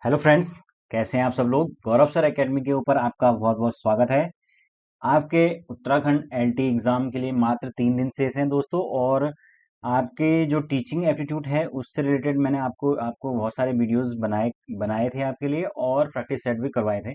Hello friends, कैसे हैं आप सब लोग। गौरव सर एकेडमी के ऊपर आपका बहुत बहुत स्वागत है। आपके उत्तराखंड एलटी एग्जाम के लिए मात्र 3 दिन शेष हैं दोस्तों। और आपके जो टीचिंग एप्टीट्यूड है उससे रिलेटेड मैंने आपको आपको बहुत सारे वीडियोस बनाए बनाए थे आपके लिए, और प्रैक्टिस सेट भी करवाए थे।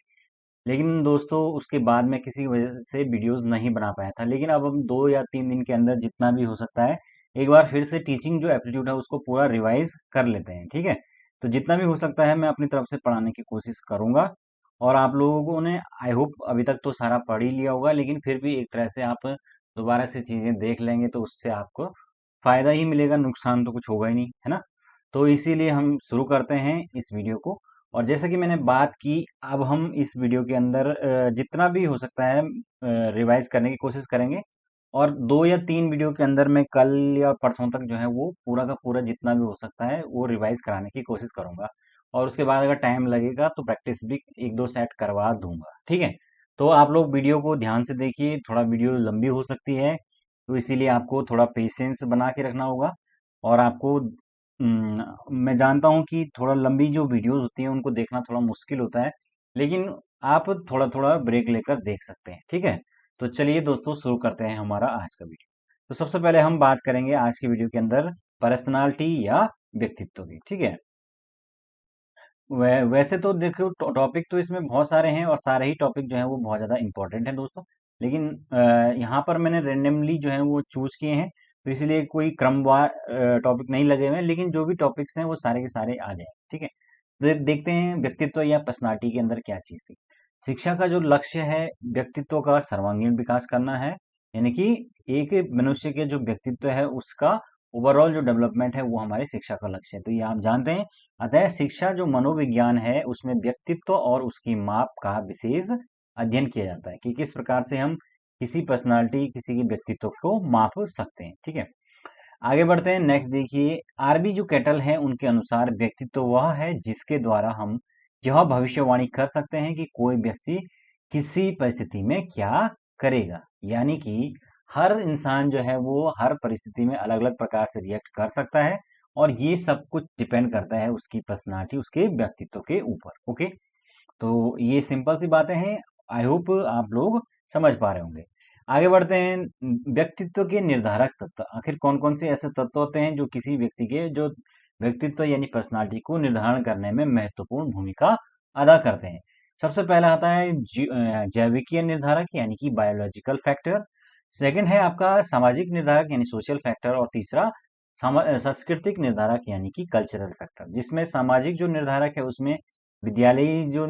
लेकिन दोस्तों उसके बाद मैं किसी वजह से वीडियोस नहीं बना पाया था। लेकिन अब हम 2 या 3 दिन के अंदर जितना भी हो सकता है एक बार फिर से टीचिंग जो एप्टीट्यूड है उसको पूरा रिवाइज कर लेते हैं, ठीक है। तो जितना भी हो सकता है मैं अपनी तरफ से पढ़ाने की कोशिश करूंगा। और आप लोगों ने आई होप अभी तक तो सारा पढ़ ही लिया होगा, लेकिन फिर भी एक तरह से आप दोबारा से चीजें देख लेंगे तो उससे आपको फायदा ही मिलेगा, नुकसान तो कुछ होगा ही नहीं, है ना। तो इसीलिए हम शुरू करते हैं इस वीडियो को। और जैसा कि मैंने बात की, अब हम इस वीडियो के अंदर जितना भी हो सकता है रिवाइज करने की कोशिश करेंगे। और 2 या 3 वीडियो के अंदर मैं कल या परसों तक जो है वो पूरा का पूरा जितना भी हो सकता है वो रिवाइज कराने की कोशिश करूंगा। और उसके बाद अगर टाइम लगेगा तो प्रैक्टिस भी 1-2 सेट करवा दूंगा, ठीक है। तो आप लोग वीडियो को ध्यान से देखिए, थोड़ा वीडियो लंबी हो सकती है तो इसीलिए आपको थोड़ा पेशेंस बना के रखना होगा। और आपको मैं जानता हूँ कि थोड़ा लंबी जो वीडियोस होती हैं उनको देखना थोड़ा मुश्किल होता है, लेकिन आप थोड़ा थोड़ा ब्रेक लेकर देख सकते हैं, ठीक है। तो चलिए दोस्तों शुरू करते हैं हमारा आज का वीडियो। तो सबसे पहले हम बात करेंगे आज की वीडियो के अंदर पर्सनालिटी या व्यक्तित्व की, ठीक है। वैसे तो देखो टॉपिक तो इसमें बहुत सारे हैं और सारे ही टॉपिक जो हैं वो बहुत ज़्यादा इंपॉर्टेंट हैं दोस्तों। लेकिन यहाँ पर मैंने रेंडमली जो है वो चूज किए हैं, तो इसलिए कोई क्रमवार टॉपिक नहीं लगे हुए हैं, लेकिन जो भी टॉपिक्स हैं वो सारे के सारे आ जाए, ठीक है। देखते हैं व्यक्तित्व या पर्सनालिटी के अंदर क्या चीज़ थी। शिक्षा का जो लक्ष्य है व्यक्तित्व का सर्वांगीण विकास करना है। यानी कि एक मनुष्य के जो व्यक्तित्व है उसका ओवरऑल जो डेवलपमेंट है वो हमारी शिक्षा का लक्ष्य है, तो ये आप जानते हैं। अतः शिक्षा जो मनोविज्ञान है उसमें व्यक्तित्व और उसकी माप का विशेष अध्ययन किया जाता है कि किस प्रकार से हम किसी पर्सनालिटी किसी के व्यक्तित्व को माप सकते हैं, ठीक है। आगे बढ़ते हैं, नेक्स्ट देखिए। आरबी जो कैटल है उनके अनुसार व्यक्तित्व वह है जिसके द्वारा हम यह भविष्यवाणी कर सकते हैं कि कोई व्यक्ति किसी परिस्थिति में क्या करेगा। यानी कि हर इंसान जो है वो हर परिस्थिति में अलग अलग प्रकार से रिएक्ट कर सकता है। और ये सब कुछ डिपेंड करता है उसकी पर्सनालिटी उसके व्यक्तित्व के ऊपर, ओके। तो ये सिंपल सी बातें हैं, आई होप आप लोग समझ पा रहे होंगे। आगे बढ़ते हैं, व्यक्तित्व के निर्धारक तत्व। आखिर कौन कौन से ऐसे तत्व होते हैं जो किसी व्यक्ति के जो व्यक्तित्व यानी पर्सनालिटी को निर्धारण करने में महत्वपूर्ण भूमिका अदा करते हैं। सबसे पहला आता है जैविकीय निर्धारक यानी कि बायोलॉजिकल फैक्टर। सेकंड है आपका सामाजिक निर्धारक यानी सोशल फैक्टर। और तीसरा सांस्कृतिक निर्धारक यानी कि कल्चरल फैक्टर। जिसमें सामाजिक जो निर्धारक है उसमें विद्यालयी जो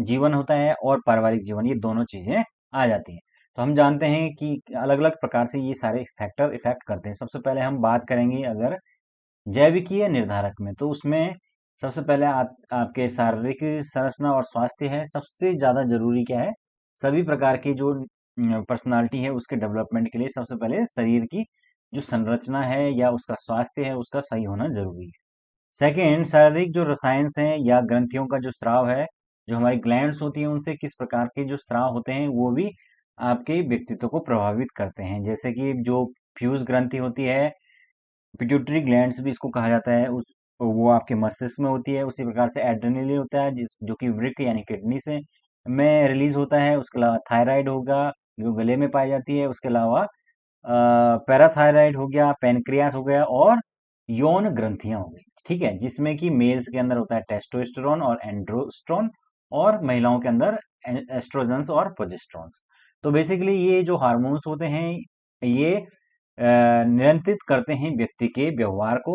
जीवन होता है और पारिवारिक जीवन, ये दोनों चीजें आ जाती हैं। तो हम जानते हैं कि अलग अलग प्रकार से ये सारे फैक्टर इफेक्ट करते हैं। सबसे पहले हम बात करेंगे अगर जैविकीय निर्धारक में, तो उसमें सबसे पहले आपके शारीरिक संरचना और स्वास्थ्य है। सबसे ज्यादा जरूरी क्या है, सभी प्रकार की जो पर्सनालिटी है उसके डेवलपमेंट के लिए सबसे पहले शरीर की जो संरचना है या उसका स्वास्थ्य है उसका सही होना जरूरी है। सेकेंड, शारीरिक जो रसायन हैं या ग्रंथियों का जो स्राव है, जो हमारी ग्लैंड्स होती हैं उनसे किस प्रकार के जो स्राव होते हैं वो भी आपके व्यक्तित्व को प्रभावित करते हैं। जैसे कि जो फ्यूज ग्रंथि होती है, पिट्यूटरी ग्लैंड्स भी इसको कहा जाता है, उस वो आपके मस्तिष्क में होती है। उसी प्रकार से एड्रेनलिन होता है जिस जो कि वृक्क यानी किडनी से में रिलीज होता है। उसके अलावा थायराइड होगा जो गले में पाई जाती है। उसके अलावा पैराथायराइड हो गया, पेनक्रियास हो गया, और यौन ग्रंथियां हो गई, ठीक है। जिसमें कि मेल्स के अंदर होता है टेस्टोस्टेरोन और एंड्रोस्ट्रोन, और महिलाओं के अंदर एस्ट्रोजन्स और प्रोजेस्ट्रॉन्स। तो बेसिकली ये जो हार्मोन्स होते हैं ये नियंत्रित करते हैं व्यक्ति के व्यवहार को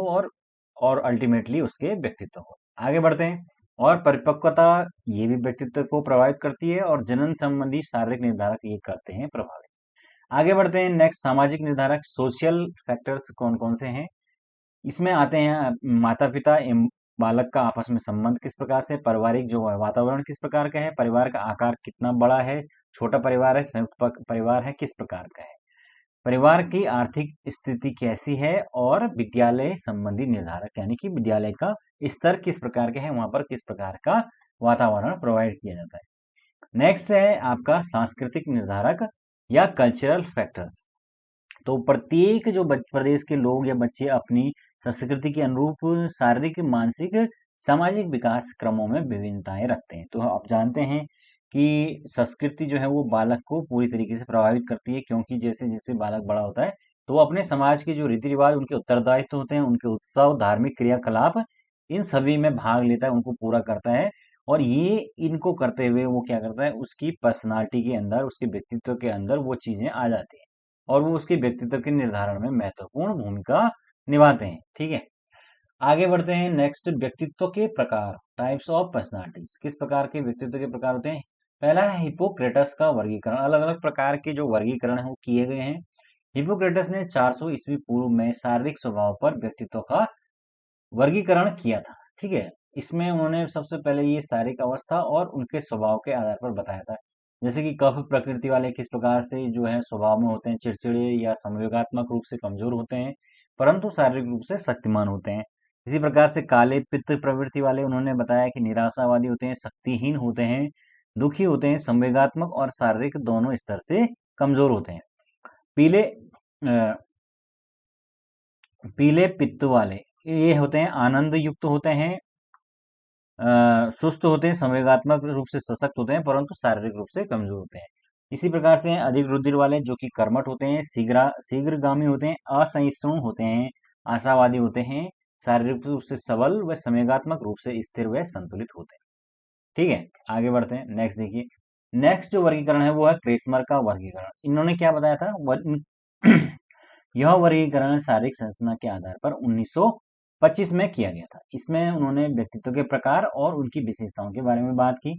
और अल्टीमेटली उसके व्यक्तित्व को। आगे बढ़ते हैं। और परिपक्वता ये भी व्यक्तित्व को प्रभावित करती है, और जनन संबंधी शारीरिक निर्धारक ये करते हैं प्रभावित। आगे बढ़ते हैं, नेक्स्ट सामाजिक निर्धारक सोशल फैक्टर्स कौन कौन से हैं। इसमें आते हैं माता पिता एवं बालक का आपस में संबंध किस प्रकार से, पारिवारिक जो वातावरण किस प्रकार का है, परिवार का आकार कितना बड़ा है, छोटा परिवार है, संयुक्त परिवार है, किस प्रकार का है, परिवार की आर्थिक स्थिति कैसी है, और विद्यालय संबंधी निर्धारक यानी कि विद्यालय का स्तर किस प्रकार के है, वहां पर किस प्रकार का वातावरण प्रोवाइड किया जाता है। नेक्स्ट है आपका सांस्कृतिक निर्धारक या कल्चरल फैक्टर्स। तो प्रत्येक जो प्रदेश के लोग या बच्चे अपनी संस्कृति के अनुरूप शारीरिक मानसिक सामाजिक विकास क्रमों में विभिन्नताएं रखते हैं। तो आप जानते हैं कि संस्कृति जो है वो बालक को पूरी तरीके से प्रभावित करती है, क्योंकि जैसे जैसे बालक बड़ा होता है तो वो अपने समाज के जो रीति रिवाज, उनके उत्तरदायित्व होते हैं, उनके उत्सव, धार्मिक क्रियाकलाप, इन सभी में भाग लेता है, उनको पूरा करता है। और ये इनको करते हुए वो क्या करता है, उसकी पर्सनालिटी के अंदर, उसके व्यक्तित्व के अंदर वो चीजें आ जाती हैं और वो उसके व्यक्तित्व के निर्धारण में महत्वपूर्ण भूमिका निभाते हैं। ठीक है, आगे बढ़ते हैं। नेक्स्ट, व्यक्तित्व के प्रकार, टाइप्स ऑफ पर्सनालिटीज। किस प्रकार के व्यक्तित्व के प्रकार होते हैं? पहला है हिपोक्रेटस का वर्गीकरण। अलग अलग प्रकार के जो वर्गीकरण है वो किए गए हैं। हिपोक्रेटस ने 400 ईस्वी पूर्व में शारीरिक स्वभाव पर व्यक्तित्व का वर्गीकरण किया था। ठीक है, इसमें उन्होंने सबसे पहले ये शारीरिक अवस्था और उनके स्वभाव के आधार पर बताया था। जैसे कि कफ प्रकृति वाले किस प्रकार से जो है स्वभाव में होते हैं, चिड़चिड़े या संवेगात्मक रूप से कमजोर होते हैं, परंतु शारीरिक रूप से शक्तिमान होते हैं। इसी प्रकार से काले पित्त प्रवृत्ति वाले उन्होंने बताया कि निराशावादी होते हैं, शक्तिहीन होते हैं, दुखी होते हैं, संवेगात्मक और शारीरिक दोनों स्तर से कमजोर होते हैं। पीले अ, पीले पित्त वाले ये होते हैं आनंद युक्त होते हैं, सुस्त होते हैं, संवेगात्मक रूप से सशक्त होते हैं, परंतु शारीरिक रूप से कमजोर होते हैं। इसी प्रकार से अधिक रुधिर वाले जो कि कर्मठ होते हैं, शीघ्रगामी होते हैं, असहिष्णु होते हैं, आशावादी होते हैं, शारीरिक रूप से सबल व संवेगात्मक रूप से स्थिर व संतुलित होते हैं। ठीक है, आगे बढ़ते हैं। नेक्स्ट देखिए, नेक्स्ट जो वर्गीकरण है वो है क्रेस्मर का वर्गीकरण। इन्होंने क्या बताया था? यह वर्गीकरण शारीरिक संरचना के आधार पर 1925 में किया गया था। इसमें उन्होंने व्यक्तित्व के प्रकार और उनकी विशेषताओं के बारे में बात की।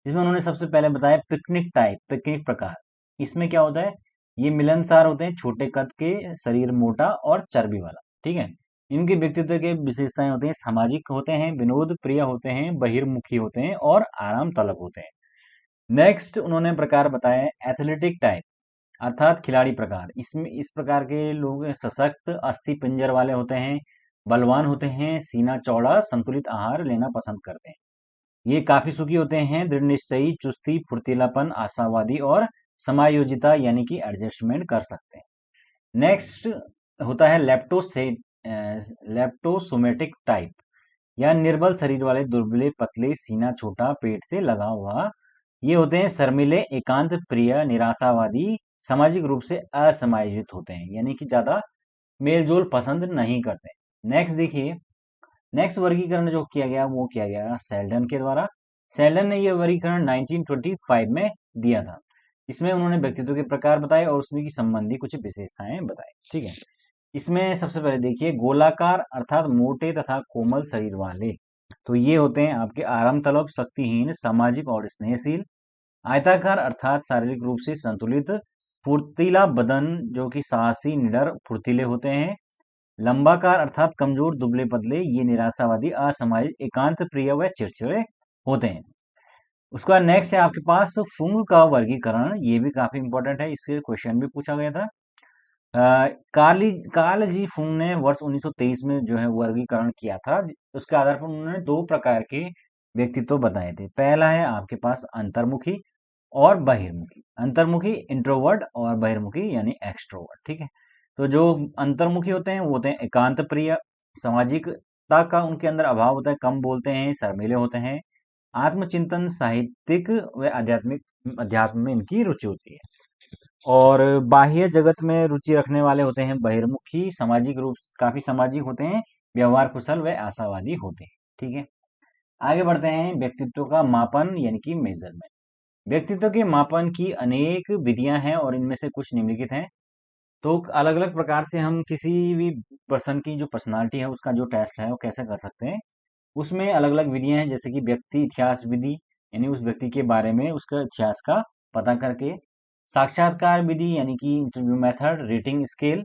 इसमें उन्होंने सबसे पहले बताया पिकनिक टाइप, पिकनिक प्रकार। इसमें क्या होता है? ये मिलनसार होते हैं, छोटे कद के, शरीर मोटा और चर्बी वाला। ठीक है, इनके व्यक्तित्व के विशेषताएं होती हैं, सामाजिक होते हैं, विनोद प्रिय होते हैं, बहिर्मुखी होते हैं और आराम तलब होते हैं। नेक्स्ट उन्होंने प्रकार बताया एथलेटिक टाइप, अर्थात खिलाड़ी प्रकार। इसमें इस प्रकार के लोग सशक्त, अस्थि पिंजर वाले होते हैं, बलवान होते हैं, सीना चौड़ा, संतुलित आहार लेना पसंद करते हैं। ये काफी सुखी होते हैं, दृढ़ निश्चयी, चुस्ती, फुर्तीलापन, आशावादी और समायोजिता यानी कि एडजस्टमेंट कर सकते हैं। नेक्स्ट होता है लेप्टोसोमेटिक टाइप, या निर्बल शरीर वाले, दुर्बले, पतले, सीना छोटा, पेट से लगा हुआ। ये होते हैं शर्मीले, एकांत प्रिय, निराशावादी, सामाजिक रूप से असमायोजित होते हैं, यानी कि ज्यादा मेलजोल पसंद नहीं करते। नेक्स्ट देखिए, नेक्स्ट वर्गीकरण जो किया गया वो किया गया सेल्डन के द्वारा। सेल्डन ने यह वर्गीकरण 1925 में दिया था। इसमें उन्होंने व्यक्तित्व के प्रकार बताए और उसमें की संबंधी कुछ विशेषताएं बताई। ठीक है, इसमें सबसे पहले देखिए गोलाकार अर्थात मोटे तथा कोमल शरीर वाले, तो ये होते हैं आपके आराम तलब, शक्तिहीन, सामाजिक और स्नेहशील। आयताकार अर्थात शारीरिक रूप से संतुलित, फुर्तीला बदन जो कि साहसी, निडर, फुर्तीले होते हैं। लंबाकार अर्थात कमजोर, दुबले पतले, ये निराशावादी, असामाजिक, एकांत प्रिय व चिड़चिड़े होते हैं। उसका नेक्स्ट है आपके पास फुंग का वर्गीकरण। ये भी काफी इंपॉर्टेंट है, इससे क्वेश्चन भी पूछा गया था। कार्ल जी फुंग ने वर्ष 1923 में जो है वर्गीकरण किया था। उसके आधार पर उन्होंने दो प्रकार के व्यक्तित्व बताए थे। पहला है आपके पास अंतर्मुखी और बहिर्मुखी। अंतर्मुखी इंट्रोवर्ट और बहिर्मुखी यानी एक्सट्रोवर्ट। ठीक है, तो जो अंतर्मुखी होते हैं वो होते हैं एकांत प्रिय, सामाजिकता का उनके अंदर अभाव होता है, कम बोलते हैं, शर्मीले होते हैं, आत्मचिंतन, साहित्यिक व आध्यात्मिक अध्यात्म में इनकी रुचि होती है। और बाह्य जगत में रुचि रखने वाले होते हैं बहिर्मुखी, सामाजिक रूप काफी सामाजिक होते हैं, व्यवहार कुशल व आशावादी होते हैं। ठीक है, आगे बढ़ते हैं। व्यक्तित्व का मापन यानी कि मेजरमेंट। व्यक्तित्व के मापन की अनेक विधियां हैं और इनमें से कुछ निम्नलिखित हैं। तो अलग अलग प्रकार से हम किसी भी पर्सन की जो पर्सनालिटी है उसका जो टेस्ट है वो कैसे कर सकते हैं, उसमें अलग अलग विधियां हैं। जैसे कि व्यक्ति इतिहास विधि, यानी उस व्यक्ति के बारे में उसका इतिहास का पता करके। साक्षात्कार विधि यानी कि इंटरव्यू मेथड। रेटिंग स्केल,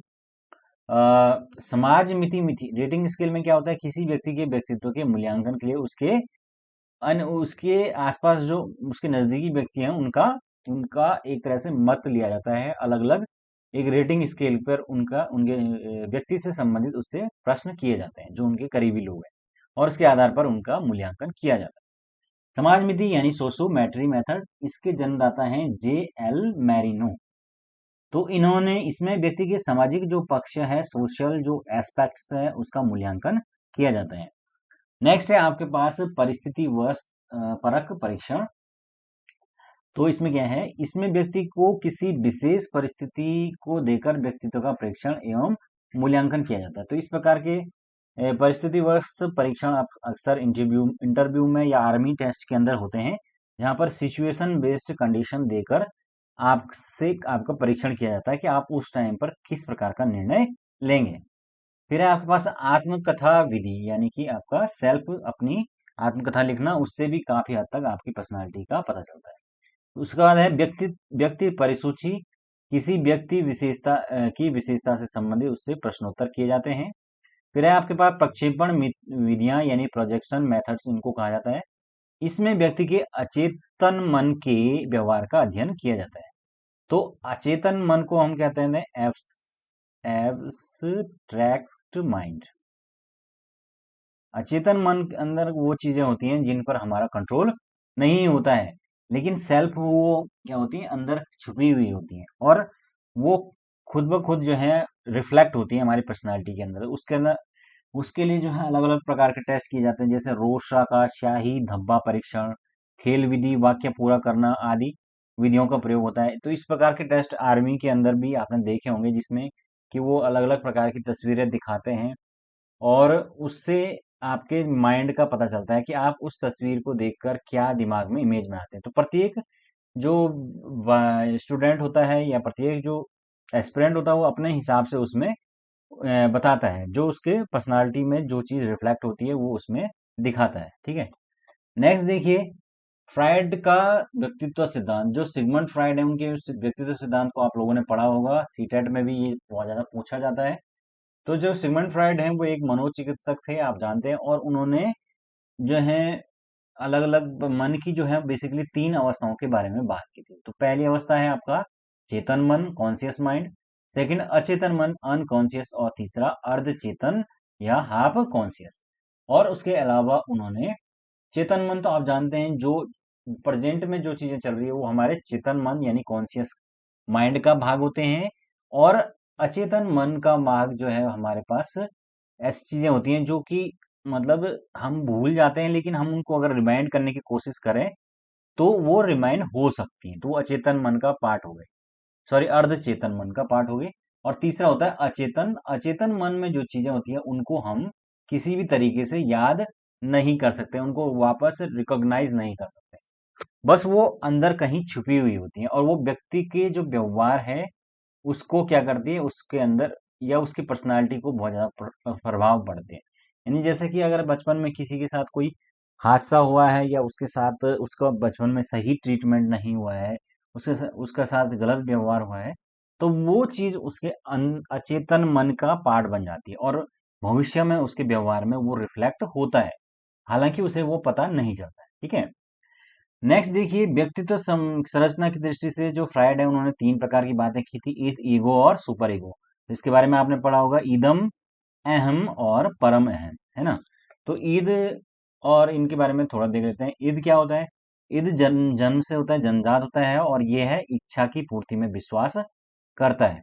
समाज मिति रेटिंग स्केल में क्या होता है, किसी व्यक्ति के व्यक्तित्व के मूल्यांकन के लिए उसके आसपास जो उसके नजदीकी व्यक्ति हैं उनका उनका एक तरह से मत लिया जाता है। अलग अलग एक रेटिंग स्केल पर उनका उनके व्यक्ति से संबंधित उससे प्रश्न किए जाते हैं जो उनके करीबी लोग हैं, और उसके आधार पर उनका मूल्यांकन किया जाता है। समाज मिति यानी सोशोमेट्री मेथड, इसके जन्मदाता हैं J.L. मैरिनो। तो इन्होंने इसमें व्यक्ति के सामाजिक जो पक्ष है, सोशल जो एस्पेक्ट्स है, उसका मूल्यांकन किया जाता है। नेक्स्ट है आपके पास परिस्थिति वश परक परीक्षण। तो इसमें क्या है, इसमें व्यक्ति को किसी विशेष परिस्थिति को देकर व्यक्तित्व का परीक्षण एवं मूल्यांकन किया जाता है। तो इस प्रकार के परिस्थिति वश परीक्षण अक्सर इंटरव्यू इंटरव्यू में या आर्मी टेस्ट के अंदर होते हैं, जहां पर सिचुएशन बेस्ड कंडीशन देकर आपसे आपका परीक्षण किया जाता है कि आप उस टाइम पर किस प्रकार का निर्णय लेंगे। फिर है आपके पास आत्मकथा विधि, यानी कि आपका सेल्फ अपनी आत्मकथा लिखना, उससे भी काफी हद तक आपकी पर्सनालिटी का पता चलता है। उसके बाद है व्यक्ति व्यक्ति परिसूची, किसी व्यक्ति विशेषता की विशेषता से संबंधित उससे प्रश्नोत्तर किए जाते हैं। फिर है आपके पास प्रक्षेपण विधियां, यानी प्रोजेक्शन मेथड्स इनको कहा जाता है। इसमें व्यक्ति के अचेतन मन के व्यवहार का अध्ययन किया जाता है। तो अचेतन मन को हम कहते हैं एब्स्ट्रैक्ट माइंड। अचेतन मन के अंदर वो चीजें होती हैं जिन पर हमारा कंट्रोल नहीं होता है, लेकिन सेल्फ वो क्या होती है, अंदर छुपी हुई होती हैं, और वो खुद ब खुद जो है रिफ्लेक्ट होती है हमारी पर्सनालिटी के अंदर। उसके अंदर उसके लिए जो है अलग अलग प्रकार के टेस्ट किए जाते हैं, जैसे रोशा का शाही धब्बा परीक्षण, खेल विधि, वाक्य पूरा करना आदि विधियों का प्रयोग होता है। तो इस प्रकार के टेस्ट आर्मी के अंदर भी आपने देखे होंगे, जिसमें कि वो अलग अलग प्रकार की तस्वीरें दिखाते हैं, और उससे आपके माइंड का पता चलता है कि आप उस तस्वीर को देखकर क्या दिमाग में इमेज में आते हैं। तो प्रत्येक जो स्टूडेंट होता है या प्रत्येक जो एस्पिरेंट होता है, वो अपने हिसाब से उसमें बताता है, जो उसके पर्सनालिटी में जो चीज रिफ्लेक्ट होती है वो उसमें दिखाता है। ठीक है, नेक्स्ट देखिए, फ्राइड का व्यक्तित्व सिद्धांत। जो सिगमंड फ्राइड है, उनके व्यक्तित्व सिद्धांत को आप लोगों ने पढ़ा होगा, सीटेट में भी ये बहुत ज्यादा पूछा जाता है। तो जो सिगमंड फ्राइड हैं वो एक मनोचिकित्सक थे, आप जानते हैं, और उन्होंने जो है अलग अलग मन की जो है बेसिकली 3 अवस्थाओं के बारे में बात की थी। तो पहली अवस्था है आपका चेतन मन, कॉन्शियस माइंड। सेकंड अचेतन मन, अनकॉन्शियस। और तीसरा अर्ध चेतन या हाफ कॉन्शियस। और उसके अलावा उन्होंने चेतन मन, तो आप जानते हैं जो प्रेजेंट में जो चीजें चल रही है वो हमारे चेतन मन यानी कॉन्शियस माइंड का भाग होते हैं, और अचेतन मन का भाग जो है हमारे पास ऐसी चीजें होती हैं जो कि मतलब हम भूल जाते हैं, लेकिन हम उनको अगर रिमाइंड करने की कोशिश करें तो वो रिमाइंड हो सकती हैं। तो वो अचेतन मन का पार्ट हो गए, सॉरी अर्ध चेतन मन का पार्ट हो गए। और तीसरा होता है अचेतन। अचेतन मन में जो चीजें होती है उनको हम किसी भी तरीके से याद नहीं कर सकते, उनको वापस रिकॉग्नाइज नहीं कर सकते, बस वो अंदर कहीं छुपी हुई होती हैं, और वो व्यक्ति के जो व्यवहार है उसको क्या करती है, उसके अंदर या उसकी पर्सनालिटी को बहुत ज्यादा प्रभाव पड़ते हैं। यानी जैसे कि अगर बचपन में किसी के साथ कोई हादसा हुआ है, या उसके साथ उसका बचपन में सही ट्रीटमेंट नहीं हुआ है, उसका साथ गलत व्यवहार हुआ है, तो वो चीज उसके अचेतन मन का पार्ट बन जाती है, और भविष्य में उसके व्यवहार में वो रिफ्लेक्ट होता है, हालांकि उसे वो पता नहीं चलता है। ठीक है, नेक्स्ट देखिए, व्यक्तित्व संरचना की दृष्टि से जो फ्रायड है उन्होंने 3 प्रकार की बातें की थी, ईद, ईगो और सुपर ईगो। इसके बारे में आपने पढ़ा होगा, ईदम, अहम और परम अहम, है ना। तो ईद और इनके बारे में थोड़ा देख लेते हैं। ईद क्या होता है? ईद जन्म से होता है, जन्मजात होता है, और ये है इच्छा की पूर्ति में विश्वास करता है।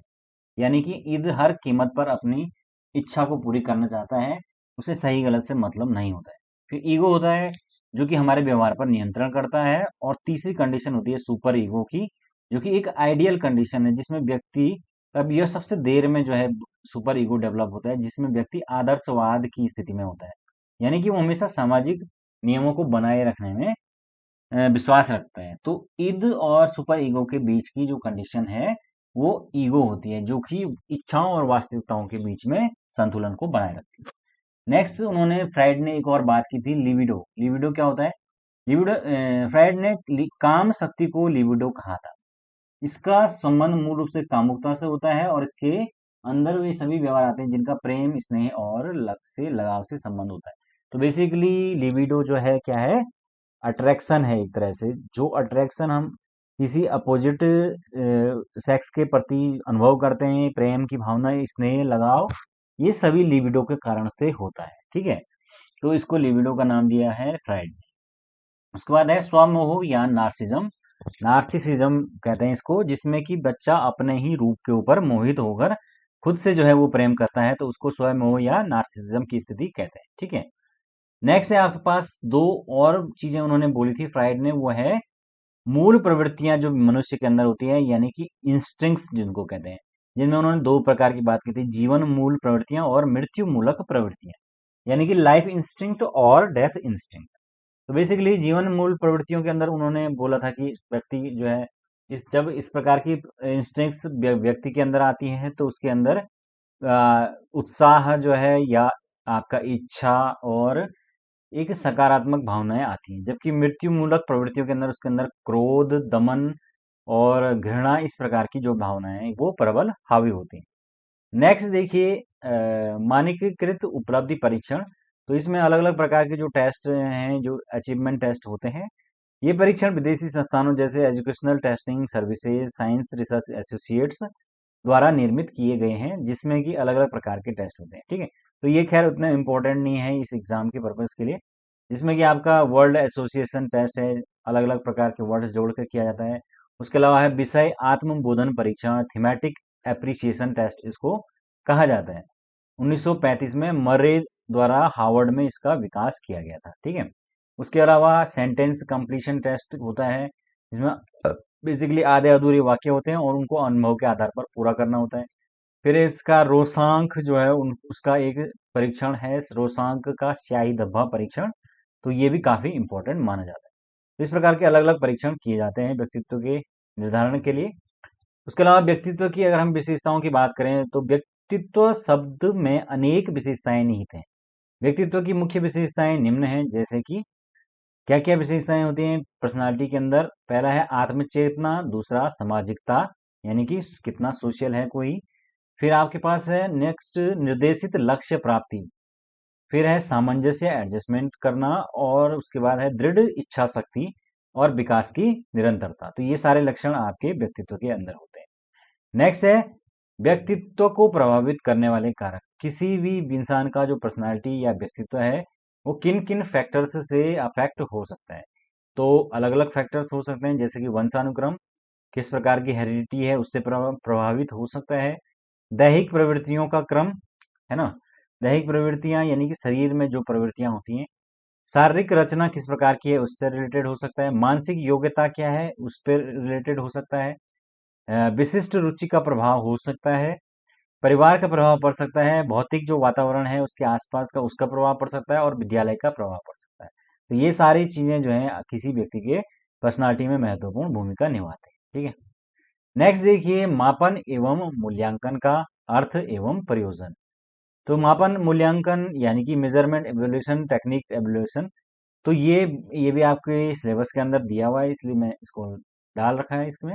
यानी कि ईद हर कीमत पर अपनी इच्छा को पूरी करना चाहता है, उसे सही गलत से मतलब नहीं होता है। फिर ईगो होता है जो कि हमारे व्यवहार पर नियंत्रण करता है, और तीसरी कंडीशन होती है सुपर ईगो की, जो कि एक आइडियल कंडीशन है, जिसमें व्यक्ति, अब यह सबसे देर में जो है सुपर ईगो डेवलप होता है, जिसमें व्यक्ति आदर्शवाद की स्थिति में होता है, यानी कि वो हमेशा सामाजिक नियमों को बनाए रखने में विश्वास रखता है। तो ईद और सुपर ईगो के बीच की जो कंडीशन है वो ईगो होती है, जो कि इच्छाओं और वास्तविकताओं के बीच में संतुलन को बनाए रखती है। नेक्स्ट उन्होंने फ्राइड ने एक और बात की थी, लिबिडो। लिबिडो क्या होता है? लिबिडो, फ्राइड ने काम शक्ति को लिबिडो कहा था। इसका संबंध मूल रूप से कामुकता से होता है, और इसके अंदर वे सभी व्यवहार आते हैं जिनका प्रेम, स्नेह और लगाव से संबंध होता है। तो बेसिकली लिबिडो जो है क्या है? अट्रैक्शन है, एक तरह से जो अट्रैक्शन हम किसी अपोजिट सेक्स के प्रति अनुभव करते हैं, प्रेम की भावना, स्नेह, लगाव, ये सभी लिबिडो के कारण से होता है। ठीक है, तो इसको लिबिडो का नाम दिया है फ्राइड ने। उसके बाद है स्वमोह या नार्सिज्म। नार्सिसिज्म कहते हैं इसको, जिसमें कि बच्चा अपने ही रूप के ऊपर मोहित होकर खुद से जो है वो प्रेम करता है, तो उसको स्वमोह या नार्सिसिज्म की स्थिति कहते हैं। ठीक है, नेक्स्ट है आपके पास दो और चीजें उन्होंने बोली थी फ्राइड ने, वो है मूल प्रवृत्तियां जो मनुष्य के अंदर होती है, यानी कि इंस्टिंक्ट्स जिनको कहते हैं, जिनमें उन्होंने दो प्रकार की बात की थी, जीवन मूल प्रवृत्तियां और मृत्यु मूलक प्रवृत्तियां, यानी कि लाइफ इंस्टिंक्ट और डेथ इंस्टिंक्ट। तो बेसिकली जीवन मूल प्रवृत्तियों के अंदर उन्होंने बोला था कि व्यक्ति जो है इस जब इस प्रकार की इंस्टिंक्ट्स व्यक्ति के अंदर आती है तो उसके अंदर उत्साह जो है या आपका इच्छा और एक सकारात्मक भावनाएं आती हैं, जबकि मृत्यु मूलक प्रवृत्तियों के अंदर उसके अंदर क्रोध, दमन और घृणा, इस प्रकार की जो भावनाएं हैं वो प्रबल हावी होती हैं। नेक्स्ट देखिए मानकीकृत उपलब्धि परीक्षण। तो इसमें अलग अलग प्रकार के जो टेस्ट हैं, जो अचीवमेंट टेस्ट होते हैं, ये परीक्षण विदेशी संस्थानों जैसे educational testing services, science research associates द्वारा निर्मित किए गए हैं, जिसमें कि अलग अलग प्रकार के टेस्ट होते हैं। ठीक है, तो ये खैर उतना इम्पोर्टेंट नहीं है इस एग्जाम के पर्पज के लिए, जिसमें कि आपका वर्ल्ड एसोसिएशन टेस्ट है, अलग अलग प्रकार के वर्ड्स जोड़कर किया जाता है। उसके अलावा है विषय आत्म बोधन परीक्षण, थीमेटिक एप्रिसिएशन टेस्ट इसको कहा जाता है। 1935 में मर्रे द्वारा हार्वर्ड में इसका विकास किया गया था। ठीक है, उसके अलावा सेंटेंस कंप्लीशन टेस्ट होता है, जिसमें बेसिकली आधे अधूरे वाक्य होते हैं और उनको अनुभव के आधार पर पूरा करना होता है। फिर इसका रोसांक जो है उसका एक परीक्षण है, रोसांक का स्याही धब्बा परीक्षण, तो ये भी काफी इंपॉर्टेंट माना जाता है। तो इस प्रकार के अलग अलग परीक्षण किए जाते हैं व्यक्तित्व के निर्धारण के लिए। उसके अलावा व्यक्तित्व की अगर हम विशेषताओं की बात करें तो व्यक्तित्व शब्द में अनेक विशेषताएं निहित हैं। व्यक्तित्व की मुख्य विशेषताएं निम्न हैं, जैसे कि क्या क्या विशेषताएं होती हैं पर्सनालिटी के अंदर। पहला है आत्मचेतना, दूसरा सामाजिकता, यानी कि कितना सोशल है कोई। फिर आपके पास है नेक्स्ट निर्देशित लक्ष्य प्राप्ति, फिर है सामंजस्य एडजस्टमेंट करना, और उसके बाद है दृढ़ इच्छा शक्ति और विकास की निरंतरता। तो ये सारे लक्षण आपके व्यक्तित्व के अंदर होते हैं। नेक्स्ट है व्यक्तित्व को प्रभावित करने वाले कारक। किसी भी इंसान का जो पर्सनालिटी या व्यक्तित्व है वो किन किन फैक्टर्स से अफेक्ट हो सकता है। तो अलग अलग फैक्टर्स हो सकते हैं, जैसे कि वंशानुक्रम, किस प्रकार की हेरिडिटी है उससे प्रभावित हो सकता है। दैहिक प्रवृत्तियों का क्रम, है ना, दैहिक प्रवृत्तियां यानी कि शरीर में जो प्रवृत्तियां होती हैं। शारीरिक रचना किस प्रकार की है उससे रिलेटेड हो सकता है। मानसिक योग्यता क्या है उस पर रिलेटेड हो सकता है। विशिष्ट रुचि का प्रभाव हो सकता है। परिवार का प्रभाव पड़ सकता है। भौतिक जो वातावरण है उसके आसपास का उसका प्रभाव पड़ सकता है, और विद्यालय का प्रभाव पड़ सकता है। तो ये सारी चीजें जो है किसी व्यक्ति के पर्सनालिटी में महत्वपूर्ण भूमिका निभाते हैं। ठीक है, नेक्स्ट देखिए मापन एवं मूल्यांकन का अर्थ एवं प्रयोजन। तो मापन मूल्यांकन यानी कि मेजरमेंट एवल्यूशन टेक्निक एवल्यूशन, तो ये भी आपके सिलेबस के अंदर दिया हुआ है, इसलिए मैं इसको डाल रखा है इसमें।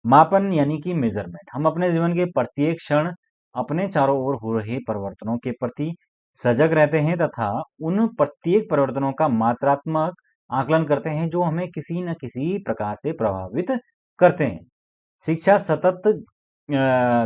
मापन यानी कि मेजरमेंट, हम अपने जीवन के प्रत्येक क्षण अपने चारों ओर हो रहे परिवर्तनों के प्रति सजग रहते हैं तथा उन प्रत्येक परिवर्तनों का मात्रात्मक आकलन करते हैं जो हमें किसी न किसी प्रकार से प्रभावित करते हैं। शिक्षा सतत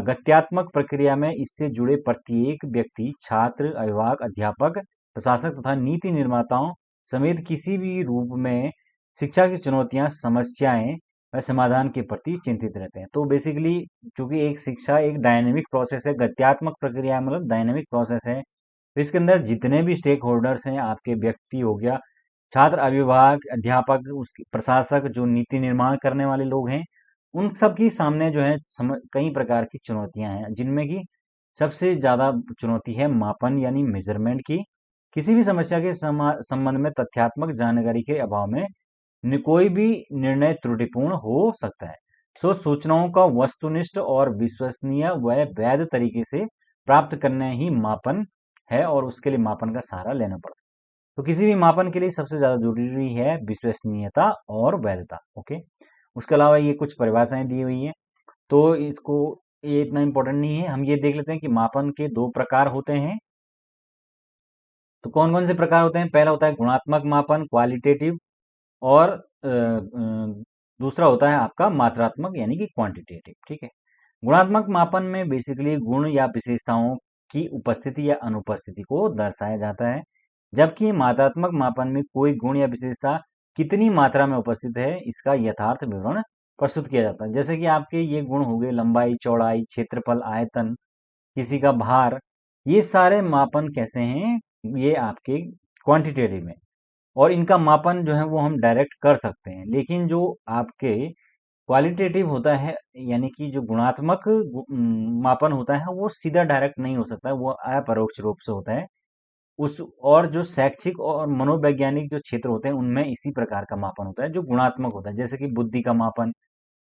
गत्यात्मक प्रक्रिया में इससे जुड़े प्रत्येक व्यक्ति, छात्र, अभिभावक, अध्यापक, प्रशासक तथा नीति निर्माताओं समेत किसी भी रूप में शिक्षा की चुनौतियां, समस्याएं और समाधान के प्रति चिंतित रहते हैं। तो बेसिकली चूंकि एक शिक्षा एक डायनेमिक प्रोसेस है, गत्यात्मक प्रक्रिया मतलब डायनेमिक प्रोसेस है, तो इसके अंदर जितने भी स्टेक होल्डर्स हैं, आपके व्यक्ति हो गया, छात्र, अभिभावक, अध्यापक, उसके प्रशासक, जो नीति निर्माण करने वाले लोग हैं, उन सब की सामने जो है कई प्रकार की चुनौतियां हैं, जिनमें कि सबसे ज्यादा चुनौती है मापन यानी मेजरमेंट की। किसी भी समस्या के संबंध में तथ्यात्मक जानकारी के अभाव में कोई भी निर्णय त्रुटिपूर्ण हो सकता है। सूचनाओं का वस्तुनिष्ठ और विश्वसनीय व वैध तरीके से प्राप्त करना ही मापन है, और उसके लिए मापन का सहारा लेना पड़ता है। तो किसी भी मापन के लिए सबसे ज्यादा जरूरी है विश्वसनीयता और वैधता। ओके, उसके अलावा ये कुछ परिभाषाएं दी हुई हैं, तो इसको ये इतना इंपॉर्टेंट नहीं है। हम ये देख लेते हैं कि मापन के दो प्रकार होते हैं। तो कौन कौन से प्रकार होते हैं? पहला होता है गुणात्मक मापन, क्वालिटेटिव, और दूसरा होता है आपका मात्रात्मक यानी कि क्वांटिटेटिव। ठीक है, गुणात्मक मापन में बेसिकली गुण या विशेषताओं की उपस्थिति या अनुपस्थिति को दर्शाया जाता है, जबकि मात्रात्मक मापन में कोई गुण या विशेषता कितनी मात्रा में उपस्थित है इसका यथार्थ विवरण प्रस्तुत किया जाता है। जैसे कि आपके ये गुण हो गए लंबाई, चौड़ाई, क्षेत्रफल, आयतन, किसी का भार, ये सारे मापन कैसे हैं? ये आपके क्वांटिटेटिव में, और इनका मापन जो है वो हम डायरेक्ट कर सकते हैं। लेकिन जो आपके क्वालिटेटिव होता है, यानी कि जो गुणात्मक मापन होता है, वो सीधा डायरेक्ट नहीं हो सकता है, वो अपरोक्ष रूप से होता है। उस और जो शैक्षिक और मनोवैज्ञानिक जो क्षेत्र होते हैं उनमें इसी प्रकार का मापन होता है जो गुणात्मक होता है, जैसे कि बुद्धि का मापन,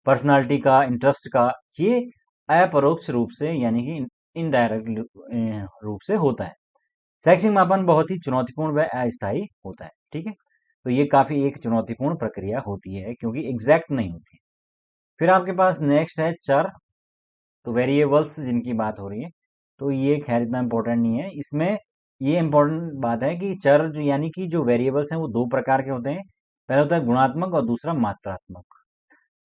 पर्सनालिटी का, इंटरेस्ट का, ये अपरोक्ष रूप से यानी कि इनडायरेक्ट रूप से होता है। शैक्षिक मापन बहुत ही चुनौतीपूर्ण व अस्थायी होता है। ठीक है, तो ये काफी एक चुनौतीपूर्ण प्रक्रिया होती है क्योंकि एग्जैक्ट नहीं होती। फिर आपके पास नेक्स्ट है चर, तो वेरिएबल्स जिनकी बात हो रही है, तो ये खैर इतना इम्पोर्टेंट नहीं है। इसमें ये इम्पोर्टेंट बात है कि चर जो यानी कि जो वेरिएबल्स हैं वो दो प्रकार के होते हैं। पहला होता है गुणात्मक और दूसरा मात्रात्मक।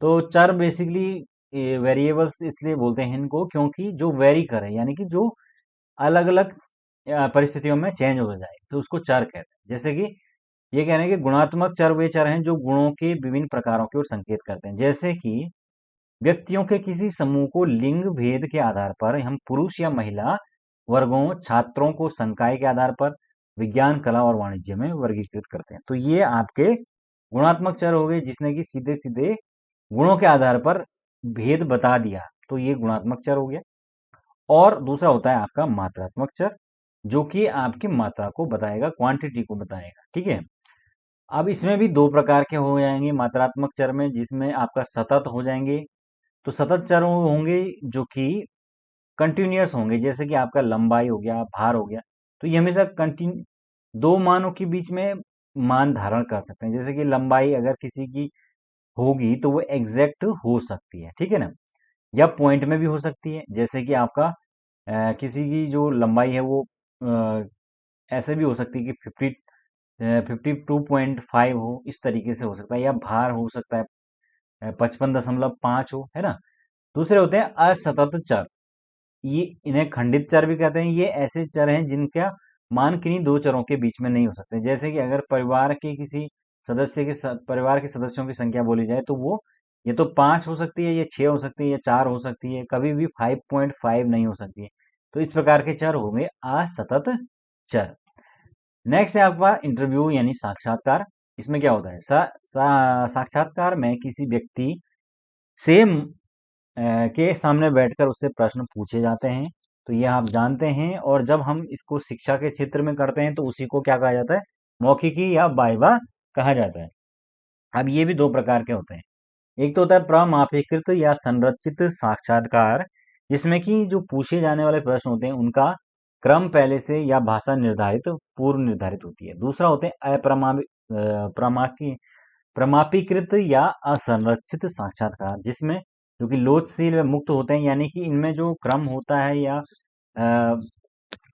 तो चर बेसिकली वेरिएबल्स इसलिए बोलते हैं इनको क्योंकि जो वेरी करे, यानी कि जो अलग अलग परिस्थितियों में चेंज हो जाए, तो उसको चर कहते हैं। जैसे कि ये कह रहे हैं कि गुणात्मक चर वे चर हैं जो गुणों के विभिन्न प्रकारों की ओर संकेत करते हैं। जैसे कि व्यक्तियों के किसी समूह को लिंग भेद के आधार पर हम पुरुष या महिला वर्गों, छात्रों को संकाय के आधार पर विज्ञान, कला और वाणिज्य में वर्गीकृत करते हैं। तो ये आपके गुणात्मक चर हो गए, जिसने कि सीधे सीधे गुणों के आधार पर भेद बता दिया, तो ये गुणात्मक चर हो गया। और दूसरा होता है आपका मात्रात्मक चर, जो कि आपकी मात्रा को बताएगा, क्वांटिटी को बताएगा। ठीक है, अब इसमें भी दो प्रकार के हो जाएंगे मात्रात्मक चर में, जिसमें आपका सतत हो जाएंगे। तो सतत चर होंगे जो कि कंटिन्यूअस होंगे, जैसे कि आपका लंबाई हो गया, भार हो गया। तो ये हमेशा कंटिन्यू दो मानों के बीच में मान धारण कर सकते हैं। जैसे कि लंबाई अगर किसी की होगी तो वो एग्जैक्ट हो सकती है, ठीक है ना, या पॉइंट में भी हो सकती है। जैसे कि आपका किसी की जो लंबाई है वो ऐसे भी हो सकती है कि 52.5 हो, इस तरीके से हो सकता है, या भार हो सकता है 55.5 हो, है ना। दूसरे होते हैं असतत चर, ये इन्हें खंडित चर भी कहते हैं। ये ऐसे चर हैं जिनका मान किन्हीं दो चरों के बीच में नहीं हो सकते। जैसे कि अगर परिवार के किसी परिवार के सदस्यों की संख्या बोली जाए तो वो ये तो 5 हो सकती है, ये 6 हो सकती है, ये 4 हो सकती है, कभी भी 5.5 नहीं हो सकती है। तो इस प्रकार के चर होंगे असतत चर। नेक्स्ट है आपका इंटरव्यू यानी साक्षात्कार। इसमें क्या होता है, साक्षात्कार में किसी व्यक्ति से के सामने बैठकर उससे प्रश्न पूछे जाते हैं। तो ये आप जानते हैं, और जब हम इसको शिक्षा के क्षेत्र में करते हैं तो उसी को क्या कहा जाता है, मौखिकी या वाइवा कहा जाता है। अब ये भी दो प्रकार के होते हैं। एक तो होता है प्रमापीकृत या संरचित साक्षात्कार, जिसमें कि जो पूछे जाने वाले प्रश्न होते हैं उनका क्रम पहले से या भाषा निर्धारित पूर्व निर्धारित होती है। दूसरा होते हैं प्रमापीकृत या असंरक्षित साक्षात्कार, जिसमें जो कि लोचशील व मुक्त होते हैं, यानी कि इनमें जो क्रम होता है या अ,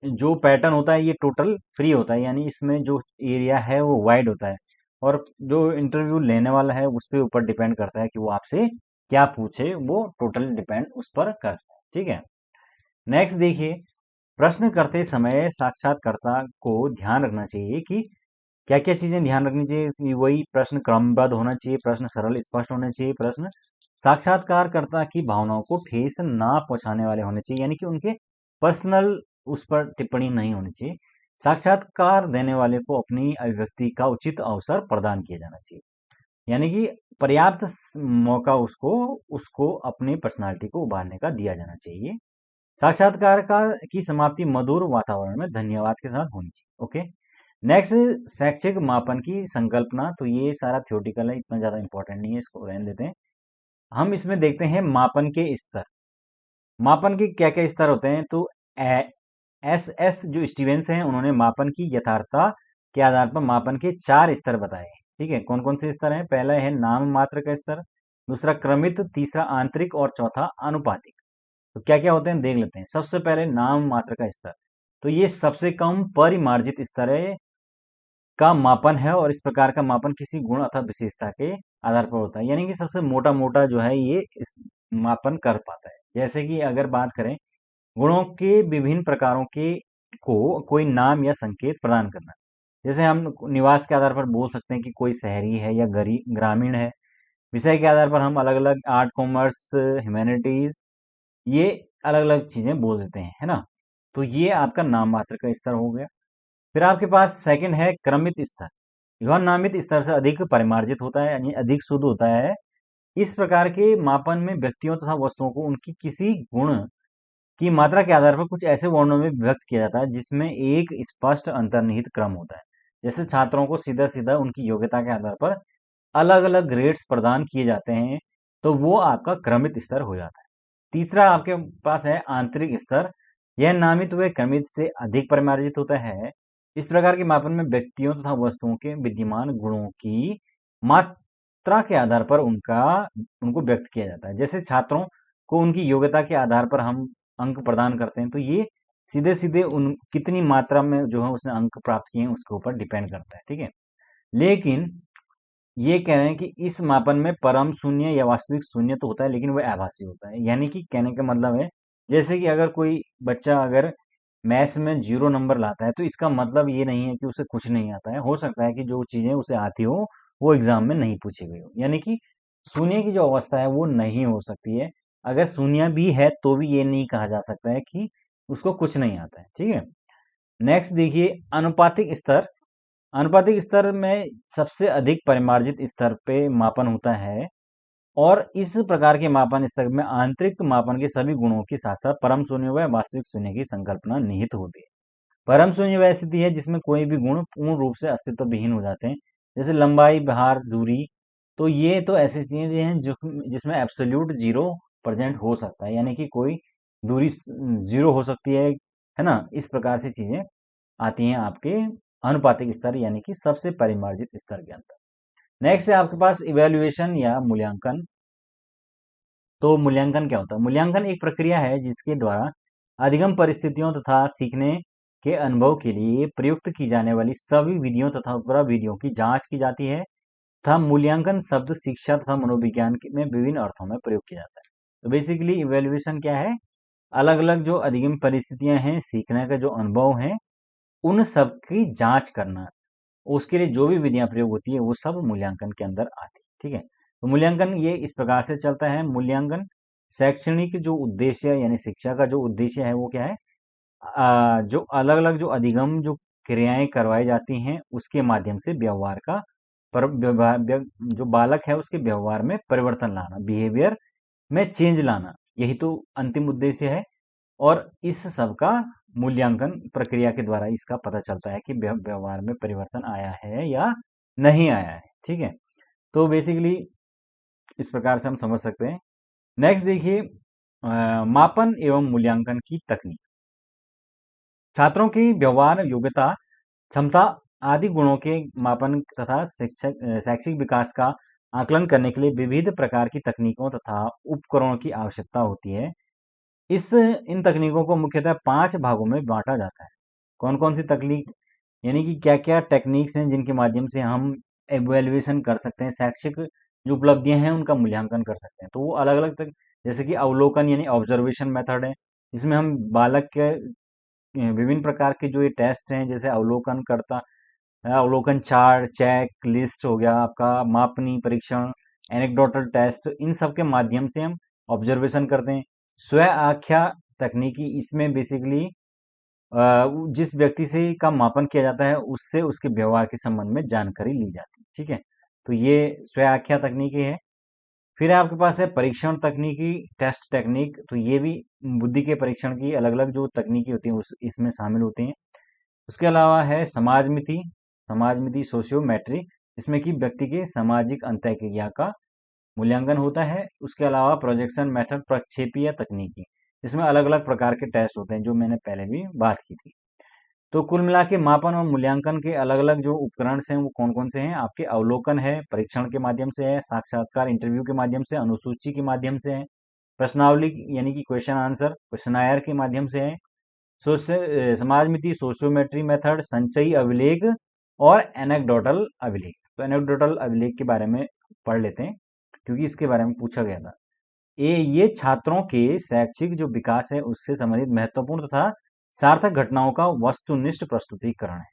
जो पैटर्न होता है ये टोटल फ्री होता है, यानी इसमें जो एरिया है वो वाइड होता है, और जो इंटरव्यू लेने वाला है उस पे ऊपर डिपेंड करता है कि वो आपसे क्या पूछे, वो टोटल डिपेंड उस पर करता है। ठीक है, नेक्स्ट देखिए, प्रश्न करते समय साक्षात्कारकर्ता को ध्यान रखना चाहिए कि क्या क्या चीजें ध्यान रखनी चाहिए कि वही प्रश्न क्रमबद्ध होना चाहिए, प्रश्न सरल स्पष्ट होने चाहिए, प्रश्न साक्षात्कारकर्ता की भावनाओं को ठेस ना पहुंचाने वाले होने चाहिए, यानी कि उनके पर्सनल उस पर टिप्पणी नहीं होनी चाहिए। साक्षात्कार देने वाले को अपनी अभिव्यक्ति का उचित अवसर प्रदान किया जाना चाहिए, यानी कि पर्याप्त मौका उसको उसको अपनी पर्सनालिटी को उभारने का दिया जाना चाहिए। साक्षात्कार का की समाप्ति मधुर वातावरण में धन्यवाद के साथ होनी चाहिए। ओके, नेक्स्ट शैक्षिक मापन की संकल्पना। तो ये सारा थ्योरेटिकल है, इतना ज्यादा इंपॉर्टेंट नहीं है, इसको रहने देते हैं। हम इसमें देखते हैं मापन के स्तर। मापन के क्या क्या स्तर होते हैं, तो एस जो स्टीवेंस हैं उन्होंने मापन की यथार्थता के आधार पर मापन के 4 स्तर बताए हैं। ठीक है, कौन कौन से स्तर हैं, पहला है नाम मात्र का स्तर, दूसरा क्रमित, तीसरा आंतरिक और चौथा आनुपातिक। तो क्या क्या होते हैं देख लेते हैं। सबसे पहले नाम मात्र का स्तर, तो ये सबसे कम परिमार्जित स्तर है का मापन है, और इस प्रकार का मापन किसी गुण अथवा विशेषता के आधार पर होता है, यानी कि सबसे मोटा मोटा जो है ये इस मापन कर पाता है। जैसे कि अगर बात करें गुणों के विभिन्न प्रकारों के को कोई नाम या संकेत प्रदान करना, जैसे हम निवास के आधार पर बोल सकते हैं कि कोई शहरी है या ग्रामीण है। विषय के आधार पर हम अलग अलग आर्ट, कॉमर्स, ह्यूमैनिटीज, ये अलग अलग चीजें बोल देते हैं, है ना। तो ये आपका नाम मात्र का स्तर हो गया। फिर आपके पास सेकंड है क्रमित स्तर। यह नामित स्तर से अधिक परिमार्जित होता है, यानी अधिक शुद्ध होता है। इस प्रकार के मापन में व्यक्तियों तथा वस्तुओं को उनकी किसी गुण की मात्रा के आधार पर कुछ ऐसे वर्णों में व्यक्त किया जाता है जिसमें एक स्पष्ट अंतर्निहित क्रम होता है। जैसे छात्रों को सीधा सीधा उनकी योग्यता के आधार पर अलग अलग ग्रेड्स प्रदान किए जाते हैं, तो वो आपका क्रमित स्तर हो जाता है। तीसरा आपके पास है आंतरिक स्तर। यह नामित व क्रमित से अधिक परिमार्जित होता है। इस प्रकार के मापन में व्यक्तियों तथा वस्तुओं के विद्यमान गुणों की मात्रा के आधार पर उनको व्यक्त किया जाता है। जैसे छात्रों को उनकी योग्यता के आधार पर हम अंक प्रदान करते हैं, तो ये सीधे सीधे उन कितनी मात्रा में जो है उसने अंक प्राप्त किए हैं उसके ऊपर डिपेंड करता है। ठीक है, लेकिन ये कह रहे हैं कि इस मापन में परम शून्य या वास्तविक शून्य तो होता है, लेकिन वह आभासी होता है। यानी कि कहने का मतलब है, जैसे कि अगर कोई बच्चा अगर मैथ्स में 0 नंबर लाता है, तो इसका मतलब ये नहीं है कि उसे कुछ नहीं आता है। हो सकता है कि जो चीजें उसे आती हो वो एग्जाम में नहीं पूछी गई हो। यानी कि शून्य की जो अवस्था है वो नहीं हो सकती है। अगर शून्य भी है तो भी ये नहीं कहा जा सकता है कि उसको कुछ नहीं आता है। ठीक है, नेक्स्ट देखिए अनुपातिक स्तर। अनुपातिक स्तर में सबसे अधिक परिमार्जित स्तर पे मापन होता है, और इस प्रकार के मापन स्तर में आंतरिक मापन के सभी गुणों के साथ साथ परम शून्य व वास्तविक शून्य की संकल्पना निहित होती है। परम शून्य वह स्थिति है जिसमें कोई भी गुण पूर्ण रूप से अस्तित्व विहीन हो जाते हैं, जैसे लंबाई, भार, दूरी। तो ये तो ऐसी चीजें हैं जो जिसमें एब्सोल्यूट जीरो प्रेजेंट हो सकता है, यानी कि कोई दूरी जीरो हो सकती है ना। इस प्रकार से चीजें आती हैं आपके अनुपातिक स्तर, यानी कि सबसे परिमार्जित स्तर के अंदर। नेक्स्ट है आपके पास इवेल्युएशन या मूल्यांकन। तो मूल्यांकन क्या होता है? मूल्यांकन एक प्रक्रिया है जिसके द्वारा अधिगम परिस्थितियों तथा सीखने के अनुभव के लिए प्रयुक्त की जाने वाली सभी विधियों तथा प्रविधियों की जांच की जाती है, तथा मूल्यांकन शब्द शिक्षा तथा मनोविज्ञान में विभिन्न अर्थों में प्रयोग किया जाता है। तो बेसिकली इवेल्युएशन क्या है? अलग अलग जो अधिगम परिस्थितियां हैं, सीखने का जो अनुभव है, उन सब की जांच करना, उसके लिए जो भी विधियां प्रयोग होती है वो सब मूल्यांकन के अंदर आती है। ठीक है, तो मूल्यांकन ये इस प्रकार से चलता है। मूल्यांकन शैक्षणिक जो उद्देश्य यानी शिक्षा का जो उद्देश्य है वो क्या है? जो अलग अलग जो अधिगम जो क्रियाएं करवाई जाती हैं उसके माध्यम से व्यवहार का जो बालक है उसके व्यवहार में परिवर्तन लाना, बिहेवियर में चेंज लाना, यही तो अंतिम उद्देश्य है। और इस सब का मूल्यांकन प्रक्रिया के द्वारा इसका पता चलता है कि व्यवहार में परिवर्तन आया है या नहीं आया है। ठीक है, तो बेसिकली इस प्रकार से हम समझ सकते हैं। नेक्स्ट देखिए मापन एवं मूल्यांकन की तकनीक। छात्रों की व्यवहार, योग्यता, क्षमता आदि गुणों के मापन तथा शैक्षिक विकास का आकलन करने के लिए विविध प्रकार की तकनीकों तथा उपकरणों की आवश्यकता होती है। इस इन तकनीकों को मुख्यतः 5 भागों में बांटा जाता है। कौन कौन सी तकनीक, यानी कि क्या क्या टेक्निक्स हैं जिनके माध्यम से हम एवेल्युएशन कर सकते हैं, शैक्षिक जो उपलब्धियां हैं उनका मूल्यांकन कर सकते हैं। तो वो अलग अलग तक, जैसे कि अवलोकन यानी ऑब्जर्वेशन मेथड है, जिसमें हम बालक के विभिन्न प्रकार के जो ये टेस्ट हैं, जैसे अवलोकन चार्ट, चेक लिस्ट हो गया आपका, मापनी परीक्षण, एनेक्डोटल टेस्ट, इन सब के माध्यम से हम ऑब्जर्वेशन करते हैं। स्व आख्या तकनीकी, इसमें बेसिकली जिस व्यक्ति से का मापन किया जाता है उससे उसके व्यवहार के संबंध में जानकारी ली जाती है। ठीक है, तो ये स्व आख्या तकनीकी है। फिर आपके पास है परीक्षण तकनीकी, टेस्ट टेक्निक। तो ये भी बुद्धि के परीक्षण की अलग अलग जो तकनीकी होती है उस इसमें शामिल होती हैं। उसके अलावा है समाजमिति सोशियोमेट्री, जिसमें कि व्यक्ति के सामाजिक अंतःक्रिया का मूल्यांकन होता है। उसके अलावा प्रोजेक्शन मेथड, प्रक्षेपीय तकनीकी, इसमें अलग अलग प्रकार के टेस्ट होते हैं जो मैंने पहले भी बात की थी। तो कुल मिला के मापन और मूल्यांकन के अलग अलग जो उपकरण हैं वो कौन कौन से हैं? आपके अवलोकन है, परीक्षण के माध्यम से है, साक्षात्कार इंटरव्यू के माध्यम से, अनुसूची के माध्यम से है, प्रश्नावली यानी कि क्वेश्चन आंसर क्वेश्चनायर के माध्यम से है, समाजमिति सोशियोमेट्री मेथड, संचयी अभिलेख और एनेक्डोटल अभिलेख। तो एनेक्डोटल अभिलेख के बारे में पढ़ लेते हैं क्योंकि इसके बारे में पूछा गया था। ये छात्रों के शैक्षिक जो विकास है उससे संबंधित महत्वपूर्ण तथा सार्थक घटनाओं का वस्तुनिष्ठ प्रस्तुतिकरण है।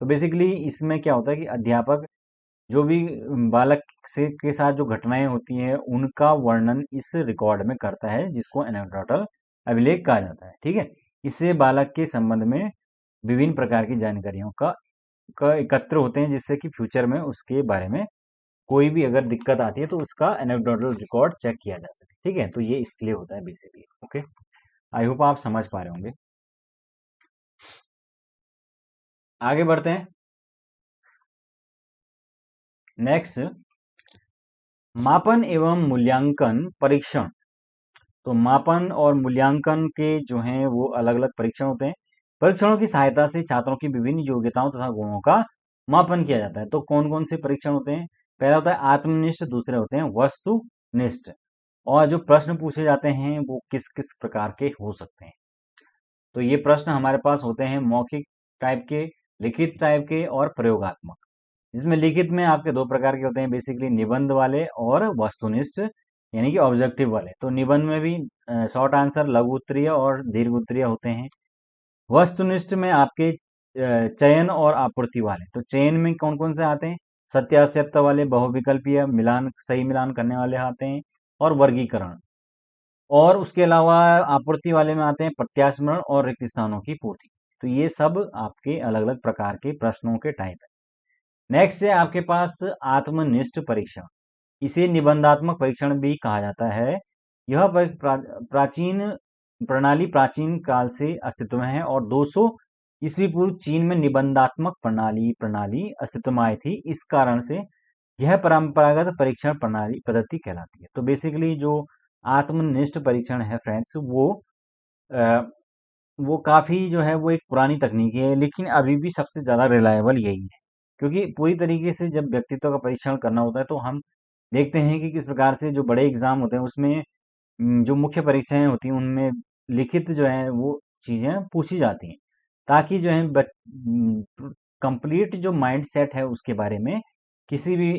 तो बेसिकली इसमें क्या होता है कि अध्यापक जो भी बालक से के साथ जो घटनाएं होती हैं उनका वर्णन इस रिकॉर्ड में करता है, जिसको एनेक्डोटल अभिलेख कहा जाता है। ठीक है, इससे बालक के संबंध में विभिन्न प्रकार की जानकारियों का एकत्र होते हैं, जिससे कि फ्यूचर में उसके बारे में कोई भी अगर दिक्कत आती है तो उसका एनेक्डोटल रिकॉर्ड चेक किया जा सके। ठीक है, तो ये इसलिए होता है बेसिकली। ओके, आई होप आप समझ पा रहे होंगे। आगे बढ़ते हैं। नेक्स्ट, मापन एवं मूल्यांकन परीक्षण। तो मापन और मूल्यांकन के जो हैं वो अलग अलग परीक्षण होते हैं। परीक्षणों की सहायता से छात्रों की विभिन्न योग्यताओं तथा गुणों का मापन किया जाता है। तो कौन कौन से परीक्षण होते हैं? पहला होता है आत्मनिष्ठ, दूसरे होते हैं वस्तुनिष्ठ। और जो प्रश्न पूछे जाते हैं वो किस किस प्रकार के हो सकते हैं? तो ये प्रश्न हमारे पास होते हैं मौखिक टाइप के, लिखित टाइप के और प्रयोगात्मक। जिसमें लिखित में आपके दो प्रकार के होते हैं बेसिकली, निबंध वाले और वस्तुनिष्ठ यानी कि ऑब्जेक्टिव वाले। तो निबंध में भी शॉर्ट आंसर, लघु उत्तरीय और दीर्घ उत्तरीय होते हैं। वस्तुनिष्ठ में आपके चयन और आपूर्ति वाले। तो चयन में कौन कौन से आते हैं? सत्यासत्य वाले, बहुविकल्पीय, मिलान, सही मिलान करने वाले आते हैं, और वर्गीकरण। और उसके अलावा आपूर्ति वाले में आते हैं प्रत्यास्मरण और रिक्त स्थानों की पूर्ति। तो ये सब आपके अलग अलग प्रकार के प्रश्नों के टाइप है। नेक्स्ट है आपके पास आत्मनिष्ठ परीक्षण। इसे निबंधात्मक परीक्षण भी कहा जाता है। यह प्राचीन प्रणाली प्राचीन काल से अस्तित्व में है और 200 ईस्वी पूर्व चीन में निबंधात्मक प्रणाली अस्तित्व में आई थी। इस कारण से यह परंपरागत परीक्षण प्रणाली पद्धति कहलाती है। तो बेसिकली जो आत्मनिष्ठ परीक्षण है फ्रेंड्स, अ, वो काफी जो है वो एक पुरानी तकनीक है, लेकिन अभी भी सबसे ज्यादा रिलायबल यही है। क्योंकि पूरी तरीके से जब व्यक्तित्व का परीक्षण करना होता है तो हम देखते हैं कि किस प्रकार से जो बड़े एग्जाम होते हैं उसमें जो मुख्य परीक्षाएं होती हैं उनमें लिखित जो है वो चीजें पूछी जाती हैं, ताकि जो है कंप्लीट जो माइंड सेट है उसके बारे में, किसी भी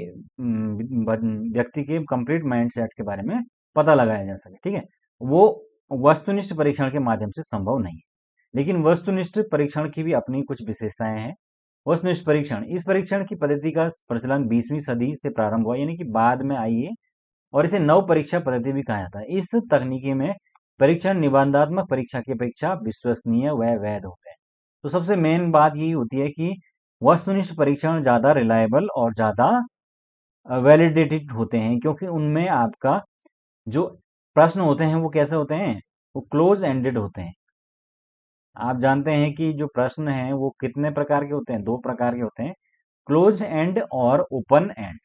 व्यक्ति के कंप्लीट माइंड सेट के बारे में पता लगाया जा सके। ठीक है, वो वस्तुनिष्ठ परीक्षण के माध्यम से संभव नहीं है। लेकिन वस्तुनिष्ठ परीक्षण की भी अपनी कुछ विशेषताएं हैं। वस्तुनिष्ठ परीक्षण, इस परीक्षण की पद्धति का प्रचलन 20वीं सदी से प्रारंभ हुआ, यानी कि बाद में आई है, और इसे नव परीक्षा पद्धति भी कहा जाता है। इस तकनीकी में परीक्षण निबंधात्मक परीक्षा की अपेक्षा विश्वसनीय व वैध होते हैं। तो सबसे मेन बात यही होती है कि वस्तुनिष्ठ परीक्षण ज्यादा रिलायबल और ज्यादा वैलिडेटेड होते हैं, क्योंकि उनमें आपका जो प्रश्न होते हैं वो कैसे होते हैं? वो क्लोज एंडेड होते हैं। आप जानते हैं कि जो प्रश्न हैं वो कितने प्रकार के होते हैं? दो प्रकार के होते हैं, क्लोज एंड और ओपन एंड।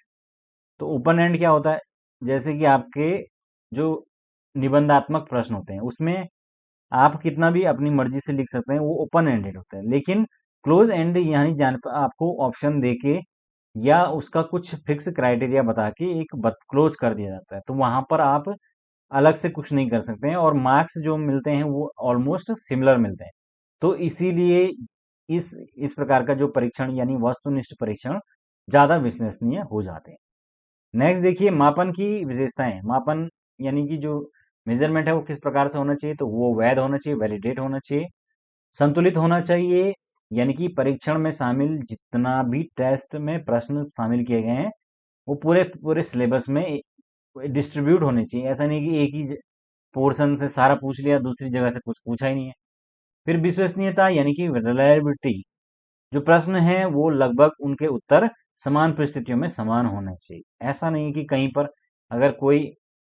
तो ओपन एंड क्या होता है? जैसे कि आपके जो निबंधात्मक प्रश्न होते हैं उसमें आप कितना भी अपनी मर्जी से लिख सकते हैं, वो ओपन एंडेड होता है। लेकिन क्लोज एंड यानी जान आपको ऑप्शन देके या उसका कुछ फिक्स क्राइटेरिया बता के एक क्लोज कर दिया जाता है, तो वहां पर आप अलग से कुछ नहीं कर सकते हैं, और मार्क्स जो मिलते हैं वो ऑलमोस्ट सिमिलर मिलते हैं। तो इसीलिए इस प्रकार का जो परीक्षण यानी वस्तुनिष्ठ परीक्षण ज्यादा विश्वसनीय हो जाते हैं। नेक्स्ट देखिए, मापन की विशेषताएं। मापन यानी कि जो मेजरमेंट है वो किस प्रकार से होना चाहिए? तो वो वैध होना चाहिए, वैलिडेट होना चाहिए, संतुलित होना चाहिए, यानी कि परीक्षण में शामिल जितना भी टेस्ट में प्रश्न शामिल किए गए हैं वो पूरे पूरे सिलेबस में डिस्ट्रीब्यूट होने चाहिए। ऐसा नहीं कि एक ही पोर्शन से सारा पूछ लिया, दूसरी जगह से कुछ पूछा ही नहीं है। फिर विश्वसनीयता यानी कि रिलायबिलिटी, जो प्रश्न है वो लगभग उनके उत्तर समान परिस्थितियों में समान होना चाहिए। ऐसा नहीं कि कहीं पर अगर कोई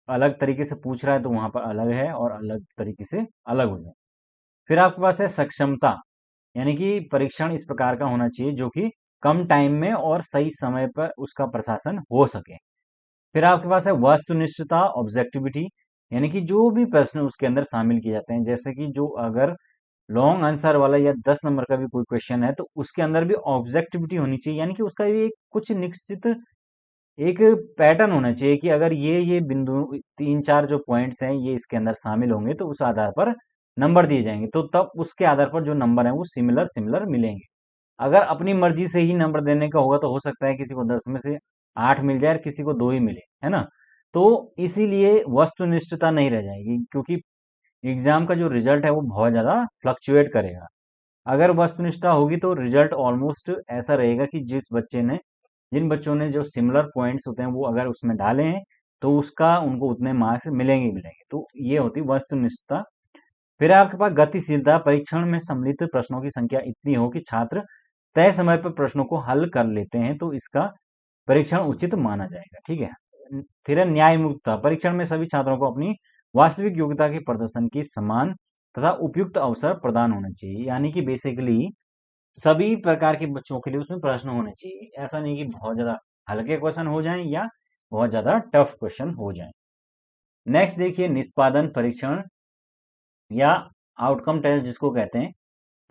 अलग तरीके से पूछ रहा है तो वहां पर अलग है और अलग तरीके से अलग हो जाए। फिर आपके पास है सक्षमता, यानी कि परीक्षण इस प्रकार का होना चाहिए जो कि कम टाइम में और सही समय पर उसका प्रशासन हो सके। फिर आपके पास है वस्तुनिष्ठता, ऑब्जेक्टिविटी, यानी कि जो भी प्रश्न उसके अंदर शामिल किए जाते हैं, जैसे कि जो अगर लॉन्ग आंसर वाला या 10 नंबर का भी कोई क्वेश्चन है तो उसके अंदर भी ऑब्जेक्टिविटी होनी चाहिए, यानी कि उसका भी एक कुछ निश्चित एक पैटर्न होना चाहिए कि अगर ये बिंदु 3-4 जो पॉइंट्स हैं ये इसके अंदर शामिल होंगे तो उस आधार पर नंबर दिए जाएंगे, तो तब उसके आधार पर जो नंबर है वो सिमिलर सिमिलर मिलेंगे। अगर अपनी मर्जी से ही नंबर देने का होगा तो हो सकता है किसी को 10 में से 8 मिल जाए और किसी को 2 ही मिले, है ना? तो इसीलिए वस्तुनिष्ठता नहीं रह जाएगी, क्योंकि एग्जाम का जो रिजल्ट है वो बहुत ज्यादा फ्लक्चुएट करेगा। अगर वस्तुनिष्ठता होगी तो रिजल्ट ऑलमोस्ट ऐसा रहेगा कि जिन बच्चों ने जो सिमिलर पॉइंट्स होते हैं वो अगर उसमें डाले हैं तो उसका उनको उतने मार्क्स मिलेंगे ही मिलेंगे। तो ये होती वस्तुनिष्ठता फिर आपके पास गतिशीलता, परीक्षण में सम्मिलित प्रश्नों की संख्या इतनी हो कि छात्र तय समय पर प्रश्नों को हल कर लेते हैं तो इसका परीक्षण उचित माना जाएगा। ठीक है। फिर है न्याय मुक्तता, परीक्षण में सभी छात्रों को अपनी वास्तविक योग्यता के प्रदर्शन की समान तथा उपयुक्त अवसर प्रदान होना चाहिए। यानी कि बेसिकली सभी प्रकार के बच्चों के लिए उसमें प्रश्न होने चाहिए। ऐसा नहीं कि बहुत ज्यादा हल्के क्वेश्चन हो जाएं या बहुत ज्यादा टफ क्वेश्चन हो जाएं। नेक्स्ट देखिए निष्पादन परीक्षण या आउटकम टेस्ट जिसको कहते हैं।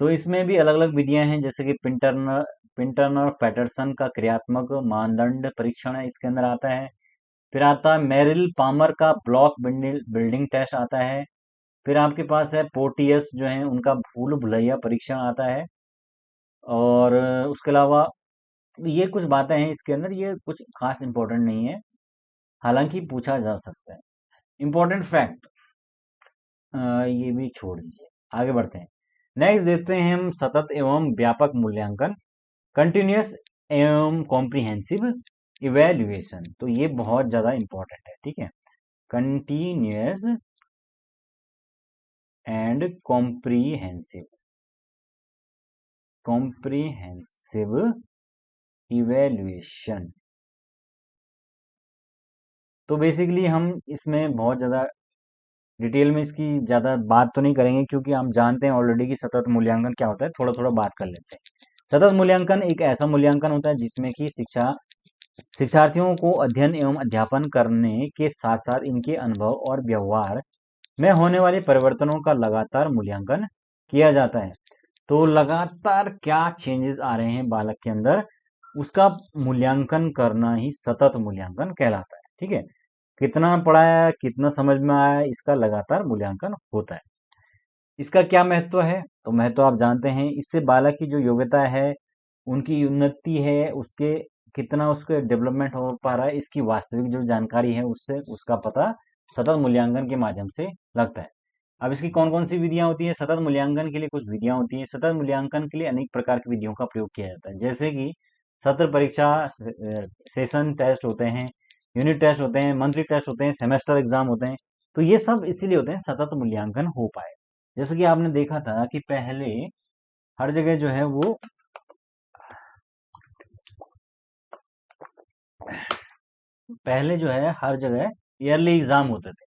तो इसमें भी अलग अलग विधियां हैं, जैसे कि पिंटरनर पैटरसन का क्रियात्मक मानदंड परीक्षण है, इसके अंदर आता है। फिर आता है मेरिल पामर का ब्लॉक बिल्डिंग टेस्ट आता है। फिर आपके पास है पोर्टियस जो है उनका भूल भुलैया परीक्षण आता है। और उसके अलावा ये कुछ बातें हैं इसके अंदर, ये कुछ खास इंपॉर्टेंट नहीं है, हालांकि पूछा जा सकता है। इंपॉर्टेंट फैक्ट ये भी छोड़ दीजिए, आगे बढ़ते हैं। नेक्स्ट देखते हैं हम सतत एवं व्यापक मूल्यांकन, कंटिन्यूअस एवं कॉम्प्रिहेंसिव इवेल्युएशन। तो ये बहुत ज्यादा इंपॉर्टेंट है। ठीक है, कंटिन्यूअस एंड कॉम्प्रिहेंसिव इवेल्युएशन। तो बेसिकली हम इसमें बहुत ज़्यादा डिटेल में इसकी ज़्यादा बात तो नहीं करेंगे, क्योंकि हम जानते हैं ऑलरेडी कि सतत मूल्यांकन क्या होता है। थोड़ा थोड़ा बात कर लेते हैं। सतत मूल्यांकन एक ऐसा मूल्यांकन होता है जिसमें कि शिक्षार्थियों को अध्ययन एवं अध्यापन करने के साथ साथ इनके अनुभव और व्यवहार में होने वाले परिवर्तनों का लगातार मूल्यांकन किया जाता है। तो लगातार क्या चेंजेस आ रहे हैं बालक के अंदर, उसका मूल्यांकन करना ही सतत मूल्यांकन कहलाता है। ठीक है, कितना पढ़ाया, कितना समझ में आया, इसका लगातार मूल्यांकन होता है। इसका क्या महत्व है, तो महत्व आप जानते हैं, इससे बालक की जो योग्यता है, उनकी उन्नति है, उसके कितना उसके डेवलपमेंट हो पा रहा है, इसकी वास्तविक जो जानकारी है उससे उसका पता सतत मूल्यांकन के माध्यम से लगता है। अब इसकी कौन कौन सी विधियां होती है, सतत मूल्यांकन के लिए कुछ विधियां होती हैं। सतत मूल्यांकन के लिए अनेक प्रकार की विधियों का प्रयोग किया जाता है, जैसे कि सत्र परीक्षा, सेशन टेस्ट होते हैं, यूनिट टेस्ट होते हैं, मंथली टेस्ट होते हैं, सेमेस्टर एग्जाम होते हैं। तो ये सब इसीलिए होते हैं सतत मूल्यांकन हो पाए। जैसे कि आपने देखा था कि पहले हर जगह जो है वो पहले जो है हर जगह ईयरली एग्जाम होते थे,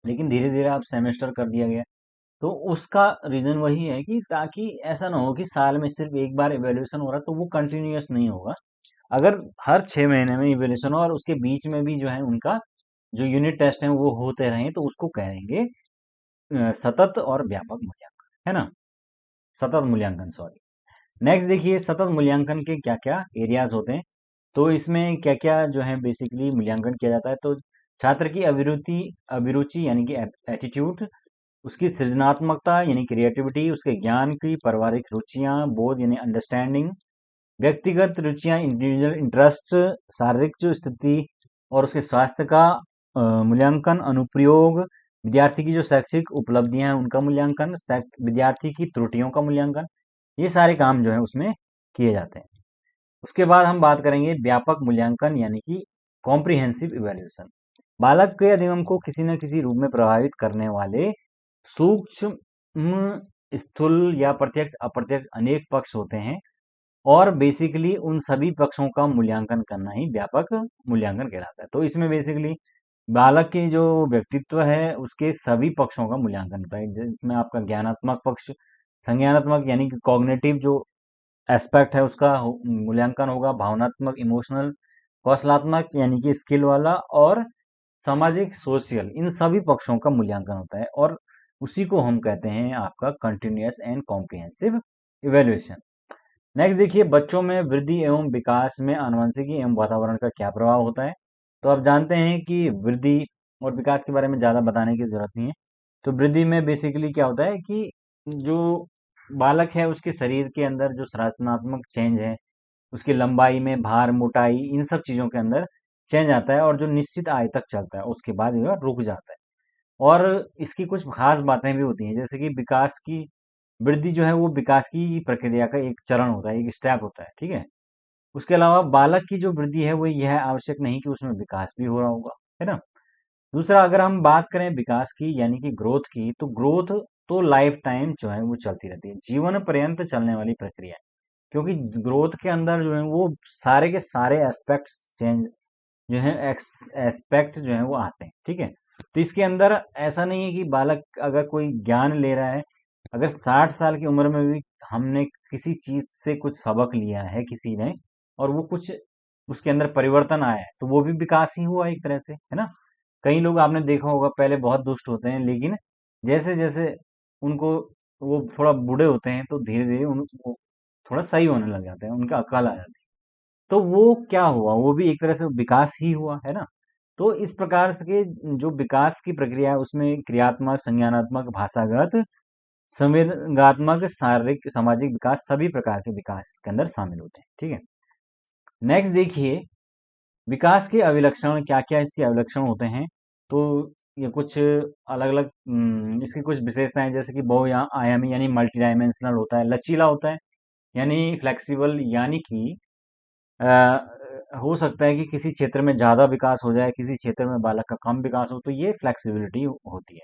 लेकिन धीरे धीरे अब सेमेस्टर कर दिया गया। तो उसका रीजन वही है कि ताकि ऐसा ना हो कि साल में सिर्फ एक बार इवेल्युएशन हो रहा है तो वो कंटिन्यूअस नहीं होगा। अगर हर 6 महीने में इवेल्युएशन हो और उसके बीच में भी जो है उनका जो यूनिट टेस्ट है वो होते रहे, तो उसको कहेंगे सतत और व्यापक मूल्यांकन, है ना, सतत मूल्यांकन, सॉरी। नेक्स्ट देखिए सतत मूल्यांकन के क्या क्या एरियाज होते हैं। तो इसमें क्या क्या जो है बेसिकली मूल्यांकन किया जाता है। तो छात्र की अभिरुचि यानी कि एटीट्यूड, उसकी सृजनात्मकता यानी क्रिएटिविटी, उसके ज्ञान की पारिवारिक रुचियां, बोध यानी अंडरस्टैंडिंग, व्यक्तिगत रुचियां इंडिविजुअल इंटरेस्ट, शारीरिक जो स्थिति और उसके स्वास्थ्य का मूल्यांकन, अनुप्रयोग, विद्यार्थी की जो शैक्षिक उपलब्धियां हैं उनका मूल्यांकन, विद्यार्थी की त्रुटियों का मूल्यांकन, ये सारे काम जो है उसमें किए जाते हैं। उसके बाद हम बात करेंगे व्यापक मूल्यांकन यानी कि कॉम्प्रिहेंसिव इवैल्यूएशन। बालक के अधिगम को किसी न किसी रूप में प्रभावित करने वाले सूक्ष्म, स्थूल या प्रत्यक्ष अप्रत्यक्ष अनेक पक्ष होते हैं, और बेसिकली उन सभी पक्षों का मूल्यांकन करना ही व्यापक मूल्यांकन कहलाता है। तो इसमें बेसिकली बालक के जो व्यक्तित्व है उसके सभी पक्षों का मूल्यांकन होता है, जिसमें आपका ज्ञानात्मक पक्ष, संज्ञानात्मक यानी कि कॉग्निटिव जो एस्पेक्ट है उसका मूल्यांकन होगा, भावनात्मक इमोशनल, कौशलात्मक यानी कि स्किल वाला, और सामाजिक सोशल, इन सभी पक्षों का मूल्यांकन होता है, और उसी को हम कहते हैं आपका continuous and comprehensive evaluation. Next देखिए बच्चों में वृद्धि एवं विकास में आनुवंशिकी एवं वातावरण का क्या प्रभाव होता है। तो आप जानते हैं कि वृद्धि और विकास के बारे में ज़्यादा बताने की जरूरत नहीं है। तो वृद्धि में बेसिकली क्या होता है कि जो बालक है उसके शरीर के अंदर जो संरचनात्मक चेंज है, उसकी लंबाई में, भार, मोटाई, इन सब चीज़ों के अंदर चेंज आता है, और जो निश्चित आय तक चलता है उसके बाद यह रुक जाता है। और इसकी कुछ खास बातें भी होती हैं, जैसे कि विकास की वृद्धि जो है वो विकास की प्रक्रिया का एक चरण होता है, एक स्टेप होता है। ठीक है, उसके अलावा बालक की जो वृद्धि है वो यह आवश्यक नहीं कि उसमें विकास भी हो रहा होगा, है ना। दूसरा, अगर हम बात करें विकास की यानी कि ग्रोथ की, तो ग्रोथ तो लाइफ टाइम जो है वो चलती रहती है, जीवन पर्यंत चलने वाली प्रक्रिया है। क्योंकि ग्रोथ के अंदर जो है वो सारे के सारे एस्पेक्ट्स चेंज जो है एस्पेक्ट जो है वो आते हैं, ठीक है। तो इसके अंदर ऐसा नहीं है कि बालक अगर कोई ज्ञान ले रहा है, अगर 60 साल की उम्र में भी हमने किसी चीज से कुछ सबक लिया है किसी ने, और वो कुछ उसके अंदर परिवर्तन आया है, तो वो भी विकास ही हुआ एक तरह से, है ना। कई लोग आपने देखा होगा पहले बहुत दुष्ट होते हैं, लेकिन जैसे जैसे उनको वो थोड़ा बूढ़े होते हैं तो धीरे धीरे उनको थोड़ा सही होने लग जाते हैं, उनका अकल आ जाती है। तो वो क्या हुआ, वो भी एक तरह से विकास ही हुआ, है ना। तो इस प्रकार से के जो विकास की प्रक्रिया है उसमें क्रियात्मक, संज्ञानात्मक, भाषागत, संवेदनात्मक, शारीरिक, सामाजिक विकास, सभी प्रकार के विकास के अंदर शामिल होते हैं, ठीक है। नेक्स्ट देखिए, विकास के अभिलक्षण क्या क्या इसके अभिलक्षण होते हैं। तो ये कुछ अलग अलग इसकी कुछ विशेषताएं, जैसे कि बहु आयामी यानी मल्टी डायमेंशनल होता है, लचीला होता है यानी फ्लेक्सिबल, यानी कि हो सकता है कि किसी क्षेत्र में ज्यादा विकास हो जाए, किसी क्षेत्र में बालक का कम विकास हो, तो ये फ्लेक्सिबिलिटी होती है।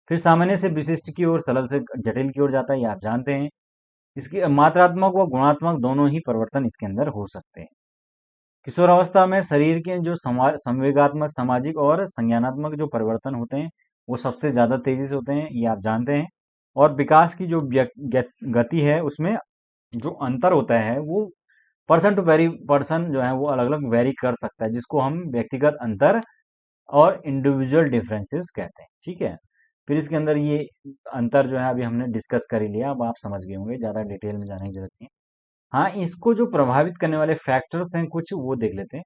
फिर सामान्य से विशिष्ट की ओर, सरल से जटिल की ओर जाता है, ये आप जानते हैं। इसकी मात्रात्मक व गुणात्मक दोनों ही परिवर्तन इसके अंदर हो सकते हैं। किशोरावस्था में शरीर के जो संवेगात्मक, सामाजिक और संज्ञानात्मक जो परिवर्तन होते हैं वो सबसे ज्यादा तेजी से होते हैं, ये आप जानते हैं। और विकास की जो गति है उसमें जो अंतर होता है वो पर्सन टू वेरी पर्सन जो है वो अलग अलग वेरी कर सकता है, जिसको हम व्यक्तिगत अंतर और इंडिविजुअल डिफरेंसेस कहते हैं, ठीक है। फिर इसके अंदर ये अंतर जो है अभी हमने डिस्कस कर ही लिया, अब आप समझ गए होंगे, ज्यादा डिटेल में जाने की जरूरत नहीं है। हाँ, इसको जो प्रभावित करने वाले फैक्टर्स हैं कुछ, वो देख लेते हैं।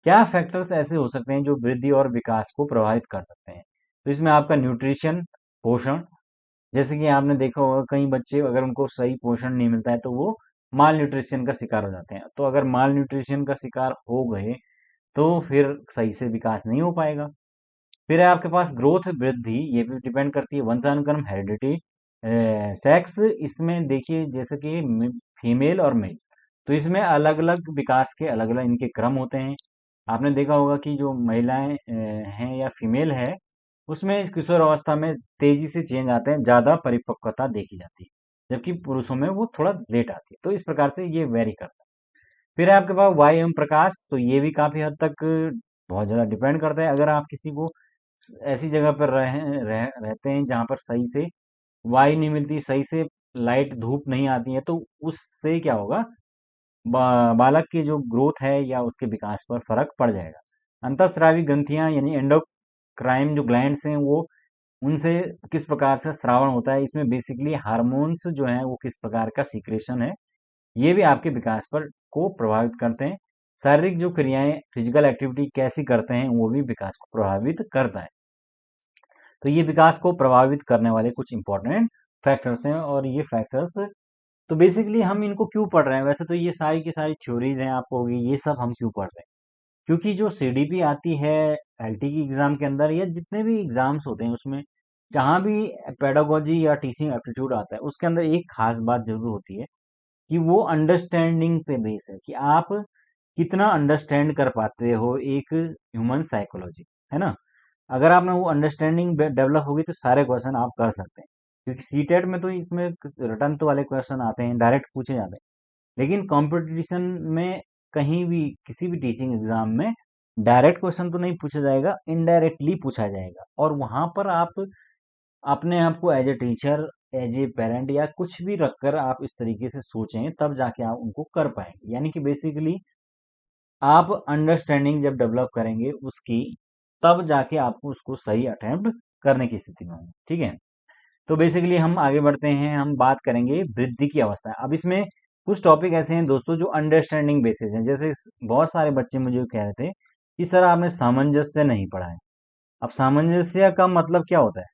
क्या फैक्टर्स ऐसे हो सकते हैं जो वृद्धि और विकास को प्रभावित कर सकते हैं। तो इसमें आपका न्यूट्रिशन, पोषण, जैसे कि आपने देखा होगा कई बच्चे अगर उनको सही पोषण नहीं मिलता है तो वो माल न्यूट्रिशन का शिकार हो जाते हैं। तो अगर माल न्यूट्रिशन का शिकार हो गए तो फिर सही से विकास नहीं हो पाएगा। फिर है आपके पास ग्रोथ, वृद्धि, ये भी डिपेंड करती है वंशानुक्रम, हेरिडिटी, सेक्स। इसमें देखिए जैसे कि फीमेल और मेल, तो इसमें अलग अलग विकास के अलग अलग इनके क्रम होते हैं। आपने देखा होगा कि जो महिलाएं हैं या फीमेल है, उसमें किशोर अवस्था में तेजी से चेंज आते हैं, ज्यादा परिपक्वता देखी जाती है, जबकि पुरुषों में वो थोड़ा लेट आती है। तो इस प्रकार से ये वेरी करता है। फिर है आपके पास वायु एवं प्रकाश, तो ये भी काफी हद तक बहुत ज्यादा डिपेंड करता है। अगर आप किसी को ऐसी जगह पर रहते हैं जहां पर सही से वायु नहीं मिलती, सही से लाइट धूप नहीं आती है, तो उससे क्या होगा, बालक की जो ग्रोथ है या उसके विकास पर फर्क पड़ जाएगा। अंतःस्रावी ग्रंथियां यानी एंडोक्राइन जो ग्लैंड्स हैं वो, उनसे किस प्रकार से श्रावण होता है, इसमें बेसिकली हार्मोन्स जो है वो किस प्रकार का सीक्रेशन है, ये भी आपके विकास पर को प्रभावित करते हैं। शारीरिक जो क्रियाएं, फिजिकल एक्टिविटी कैसी करते हैं, वो भी विकास को प्रभावित करता है। तो ये विकास को प्रभावित करने वाले कुछ इंपॉर्टेंट फैक्टर्स हैं, और ये फैक्टर्स तो बेसिकली हम इनको क्यों पढ़ रहे हैं, वैसे तो ये सारी की सारी थ्योरीज हैं, आपको होगी ये सब हम क्यों पढ़ रहे हैं, क्योंकि जो सीडीपी आती है एलटी की एग्जाम के अंदर, या जितने भी एग्जाम्स होते हैं उसमें जहां भी पेडागोजी या टीचिंग एप्टीट्यूड आता है, उसके अंदर एक खास बात जरूर होती है कि वो अंडरस्टैंडिंग पे बेस है, कि आप कितना अंडरस्टैंड कर पाते हो एक ह्यूमन साइकोलॉजी, है ना। अगर आप में वो अंडरस्टैंडिंग डेवलप होगी तो सारे क्वेश्चन आप कर सकते हैं, क्योंकि सीटेट में तो इसमें रिटर्न तो वाले क्वेश्चन आते हैं, डायरेक्ट पूछे जाते हैं। लेकिन कंपटीशन में कहीं भी किसी भी टीचिंग एग्जाम में डायरेक्ट क्वेश्चन तो नहीं पूछा जाएगा, इनडायरेक्टली पूछा जाएगा, और वहां पर आप अपने आप को as a teacher, as a parent या कुछ भी रखकर आप इस तरीके से सोचें, तब जाके आप उनको कर पाएंगे। यानी कि बेसिकली आप अंडरस्टैंडिंग जब डेवलप करेंगे उसकी, तब जाके आपको उसको सही अटेम्प्ट करने की स्थिति में होंगे, ठीक है। तो बेसिकली हम आगे बढ़ते हैं, हम बात करेंगे वृद्धि की अवस्था। अब इसमें कुछ टॉपिक ऐसे हैं दोस्तों जो अंडरस्टैंडिंग बेसिस हैं, जैसे बहुत सारे बच्चे मुझे कह रहे थे कि सर आपने सामंजस्य नहीं पढ़ा है। अब सामंजस्य का मतलब क्या होता है,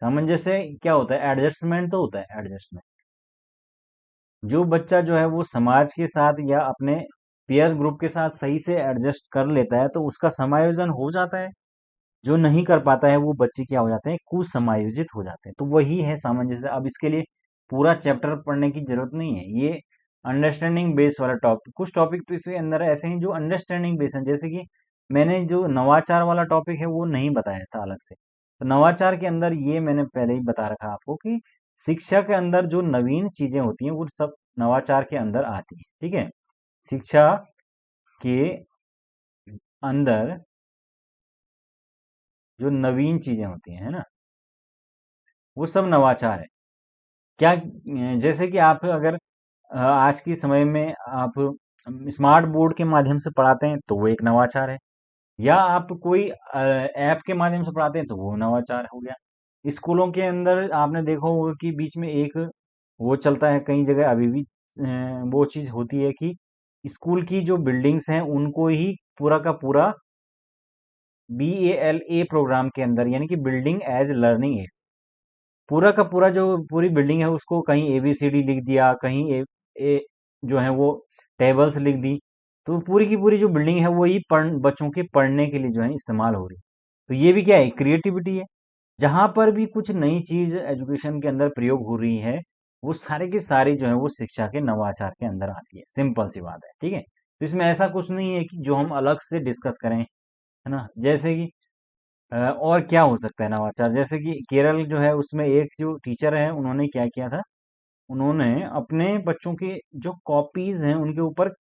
सामंजस्य क्या होता है, एडजस्टमेंट तो होता है, एडजस्टमेंट। जो बच्चा जो है वो समाज के साथ या अपने पीयर ग्रुप के साथ सही से एडजस्ट कर लेता है तो उसका समायोजन हो जाता है। जो नहीं कर पाता है वो बच्चे क्या हो जाते हैं, कुसमायोजित हो जाते हैं। तो वही है सामंजस्य। अब इसके लिए पूरा चैप्टर पढ़ने की जरूरत नहीं है, ये अंडरस्टैंडिंग बेस वाला टॉपिक, कुछ टॉपिक तो इसके अंदर ऐसे हैं जो अंडरस्टैंडिंग बेस है, जैसे कि मैंने जो नवाचार वाला टॉपिक है वो नहीं बताया था अलग से, तो नवाचार के अंदर ये मैंने पहले ही बता रखा आपको कि शिक्षा के अंदर जो नवीन चीजें होती हैं वो सब नवाचार के अंदर आती हैं। ठीक है, शिक्षा के अंदर जो नवीन चीजें होती हैं, है ना, वो सब नवाचार है। क्या जैसे कि आप अगर आज के समय में आप स्मार्ट बोर्ड के माध्यम से पढ़ाते हैं तो वो एक नवाचार है, या आप कोई ऐप के माध्यम से पढ़ाते हैं तो वो नवाचार हो गया। स्कूलों के अंदर आपने देखा होगा कि बीच में एक वो चलता है, कई जगह अभी भी वो चीज होती है कि स्कूल की जो बिल्डिंग्स हैं उनको ही पूरा का पूरा BALA प्रोग्राम के अंदर, यानी कि बिल्डिंग एज लर्निंग, पूरा का पूरा जो पूरी बिल्डिंग है उसको कहीं ABCD लिख दिया, कहीं ए जो है वो टेबल्स लिख दी, तो पूरी की पूरी जो बिल्डिंग है वो ही बच्चों के पढ़ने के लिए जो है इस्तेमाल हो रही। तो ये भी क्या है, क्रिएटिविटी है। जहां पर भी कुछ नई चीज एजुकेशन के अंदर प्रयोग हो रही है, वो सारे के सारे जो है वो शिक्षा के नवाचार के अंदर आती है। सिंपल सी बात है, ठीक है। तो इसमें ऐसा कुछ नहीं है कि जो हम अलग से डिस्कस करें, है ना। जैसे कि और क्या हो सकता है नवाचार, जैसे कि केरल जो है उसमें एक जो टीचर है उन्होंने क्या किया था, उन्होंने अपने बच्चों के जो कॉपीज हैं उनके ऊपर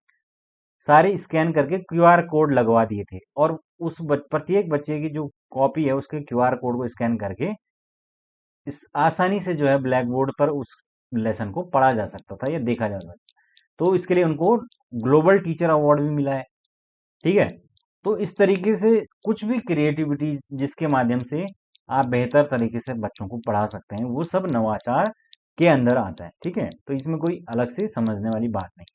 सारे स्कैन करके QR कोड लगवा दिए थे, और उस प्रत्येक बच्चे की जो कॉपी है उसके QR कोड को स्कैन करके इस आसानी से जो है ब्लैक बोर्ड पर उस लेसन को पढ़ा जा सकता था या देखा जा सकता था। तो इसके लिए उनको ग्लोबल टीचर अवार्ड भी मिला है। ठीक है, तो इस तरीके से कुछ भी क्रिएटिविटी जिसके माध्यम से आप बेहतर तरीके से बच्चों को पढ़ा सकते हैं वो सब नवाचार के अंदर आता है। ठीक है, तो इसमें कोई अलग से समझने वाली बात नहीं।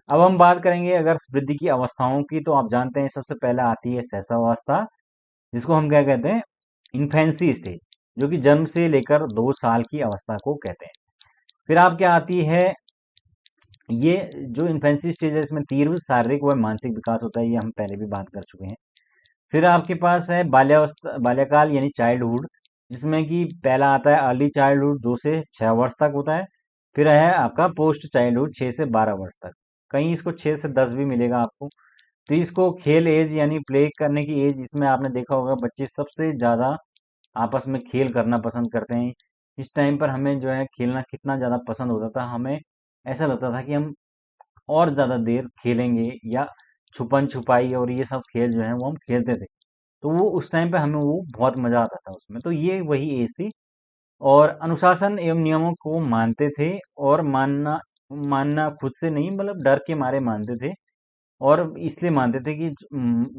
अब हम बात करेंगे अगर वृद्धि की अवस्थाओं की, तो आप जानते हैं सबसे पहले आती है शैशवावस्था, जिसको हम क्या कहते हैं, इन्फेंसी स्टेज, जो कि जन्म से लेकर 2 साल की अवस्था को कहते हैं। फिर आप क्या आती है, ये जो इन्फेंसी स्टेज है इसमें तीव्र शारीरिक व मानसिक विकास होता है, ये हम पहले भी बात कर चुके हैं। फिर आपके पास है बाल्यावस्था, बाल्यकाल यानी चाइल्डहुड, जिसमें कि पहला आता है अर्ली चाइल्डहुड, 2 से 6 वर्ष तक होता है। फिर है आपका पोस्ट चाइल्डहुड, 6 से 12 वर्ष तक। कहीं इसको 6 से 10 भी मिलेगा आपको। तो इसको खेल एज यानी प्ले करने की एज, इसमें आपने देखा होगा बच्चे सबसे ज्यादा आपस में खेल करना पसंद करते हैं। इस टाइम पर हमें जो है खेलना कितना ज्यादा पसंद होता था, हमें ऐसा लगता था कि हम और ज्यादा देर खेलेंगे, या छुपन छुपाई और ये सब खेल जो है वो हम खेलते थे। तो वो उस टाइम पे हमें वो बहुत मजा आता था उसमें। तो ये वही एज थी, और अनुशासन एवं नियमों को मानते थे, और मानना मानना खुद से नहीं, मतलब डर के मारे मानते थे, और इसलिए मानते थे कि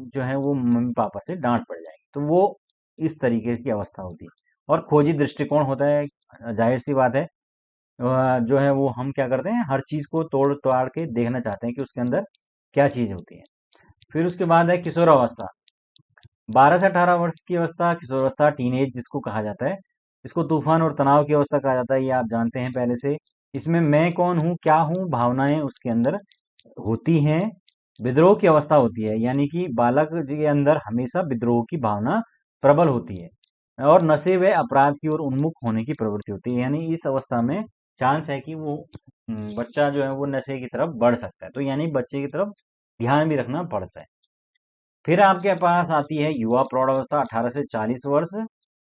जो है वो मम्मी पापा से डांट पड़ जाएगी। तो वो इस तरीके की अवस्था होती है। और खोजी दृष्टिकोण होता है, जाहिर सी बात है, जो है वो हम क्या करते हैं, हर चीज को तोड़ ताड़ के देखना चाहते हैं कि उसके अंदर क्या चीज होती है। फिर उसके बाद है किशोरावस्था, 12 से 18 वर्ष की अवस्था किशोरावस्था, टीनेज जिसको कहा जाता है। इसको तूफान और तनाव की अवस्था कहा जाता है, ये आप जानते हैं पहले से। इसमें मैं कौन हूँ, क्या हूँ, भावनाएं उसके अंदर होती हैं। विद्रोह की अवस्था होती है, यानी कि बालक के अंदर हमेशा विद्रोह की भावना प्रबल होती है, और नशे व अपराध की ओर उन्मुख होने की प्रवृत्ति होती है। यानी इस अवस्था में चांस है कि वो बच्चा जो है वो नशे की तरफ बढ़ सकता है, तो यानी बच्चे की तरफ ध्यान भी रखना पड़ता है। फिर आपके पास आती है युवा प्रौढ़ावस्था, 18 से 40 वर्ष।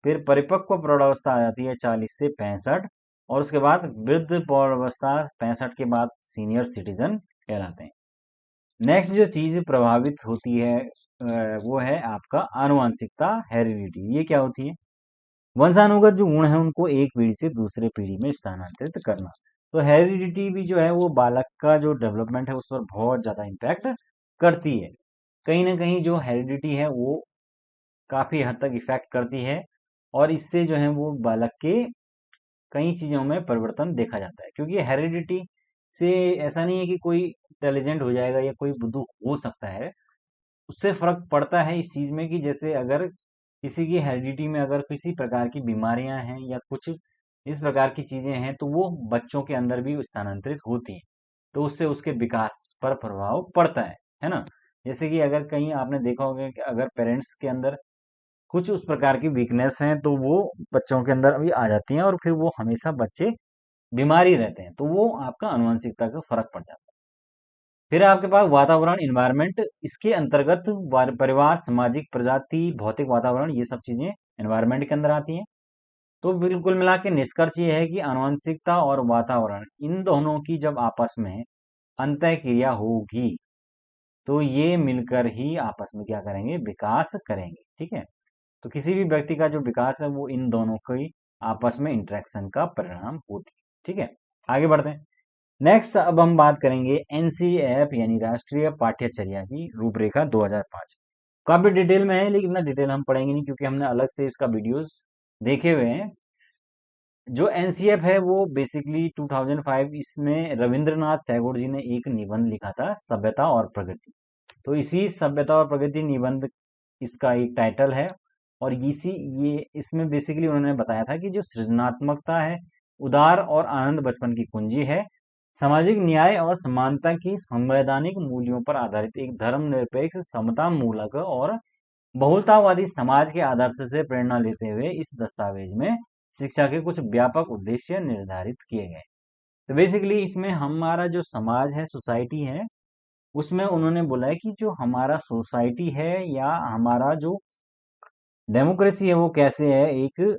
फिर परिपक्व प्रौढ़ावस्था आ जाती है 40 से 65, और उसके बाद वृद्ध प्रौढ़ावस्था 65 के बाद सीनियर सिटीजन कहलाते हैं। नेक्स्ट जो चीज प्रभावित होती है वो है आपका आनुवंशिकता, हेरिडिटी। ये क्या होती है, वंशानुगत जो गुण है उनको एक पीढ़ी से दूसरे पीढ़ी में स्थानांतरित करना। तो हेरिडिटी भी जो है वो बालक का जो डेवलपमेंट है उस पर बहुत ज्यादा इम्पैक्ट करती है। कहीं ना कहीं जो हेरिडिटी है वो काफी हद तक इफेक्ट करती है, और इससे जो है वो बालक के कई चीजों में परिवर्तन देखा जाता है। क्योंकि हेरिडिटी से ऐसा नहीं है कि कोई इंटेलिजेंट हो जाएगा या कोई बुद्धू हो सकता है, उससे फर्क पड़ता है इस चीज में कि जैसे अगर किसी की हेरिडिटी में अगर किसी प्रकार की बीमारियां हैं या कुछ इस प्रकार की चीजें हैं, तो वो बच्चों के अंदर भी स्थानांतरित होती हैं, तो उससे उसके विकास पर प्रभाव पड़ता है ना। जैसे कि अगर कहीं आपने देखा होगा कि अगर पेरेंट्स के अंदर कुछ उस प्रकार की वीकनेस हैं तो वो बच्चों के अंदर भी आ जाती हैं, और फिर वो हमेशा बच्चे बीमार ही रहते हैं, तो वो आपका आनुवंशिकता का फर्क पड़ जाता है। फिर आपके पास वातावरण, इन्वायरमेंट, इसके अंतर्गत परिवार, सामाजिक, प्रजाति, भौतिक वातावरण, ये सब चीजें एनवायरनमेंट के अंदर आती हैं। तो बिल्कुल मिला के निष्कर्ष ये है कि आनुवंशिकता और वातावरण इन दोनों की जब आपस में अंतःक्रिया होगी तो ये मिलकर ही आपस में क्या करेंगे, विकास करेंगे। ठीक है, तो किसी भी व्यक्ति का जो विकास है वो इन दोनों की आपस में इंटरेक्शन का परिणाम होती है। ठीक है, आगे बढ़ते हैं। नेक्स्ट अब हम बात करेंगे एनसीएफ यानी राष्ट्रीय पाठ्यचर्या की रूपरेखा 2005। काफी डिटेल में है लेकिन इतना डिटेल हम पढ़ेंगे नहीं क्योंकि हमने अलग से इसका वीडियोस देखे हुए हैं। जो एनसीएफ है वो बेसिकली 2005 इसमें रविंद्रनाथ टैगोर जी ने एक निबंध लिखा था, सभ्यता और प्रगति। तो इसी सभ्यता और प्रगति निबंध इसका एक टाइटल है। और इसी ये इसमें बेसिकली उन्होंने बताया था कि जो सृजनात्मकता है, उदार और आनंद बचपन की कुंजी है, सामाजिक न्याय और समानता की संवैधानिक मूल्यों पर आधारित एक धर्मनिरपेक्ष समता मूलक और बहुलतावादी समाज के आदर्श से प्रेरणा लेते हुए इस दस्तावेज में शिक्षा के कुछ व्यापक उद्देश्य निर्धारित किए गए। तो बेसिकली इसमें हमारा जो समाज है, सोसाइटी है, उसमें उन्होंने बोला है कि जो हमारा सोसाइटी है या हमारा जो डेमोक्रेसी है वो कैसे है, एक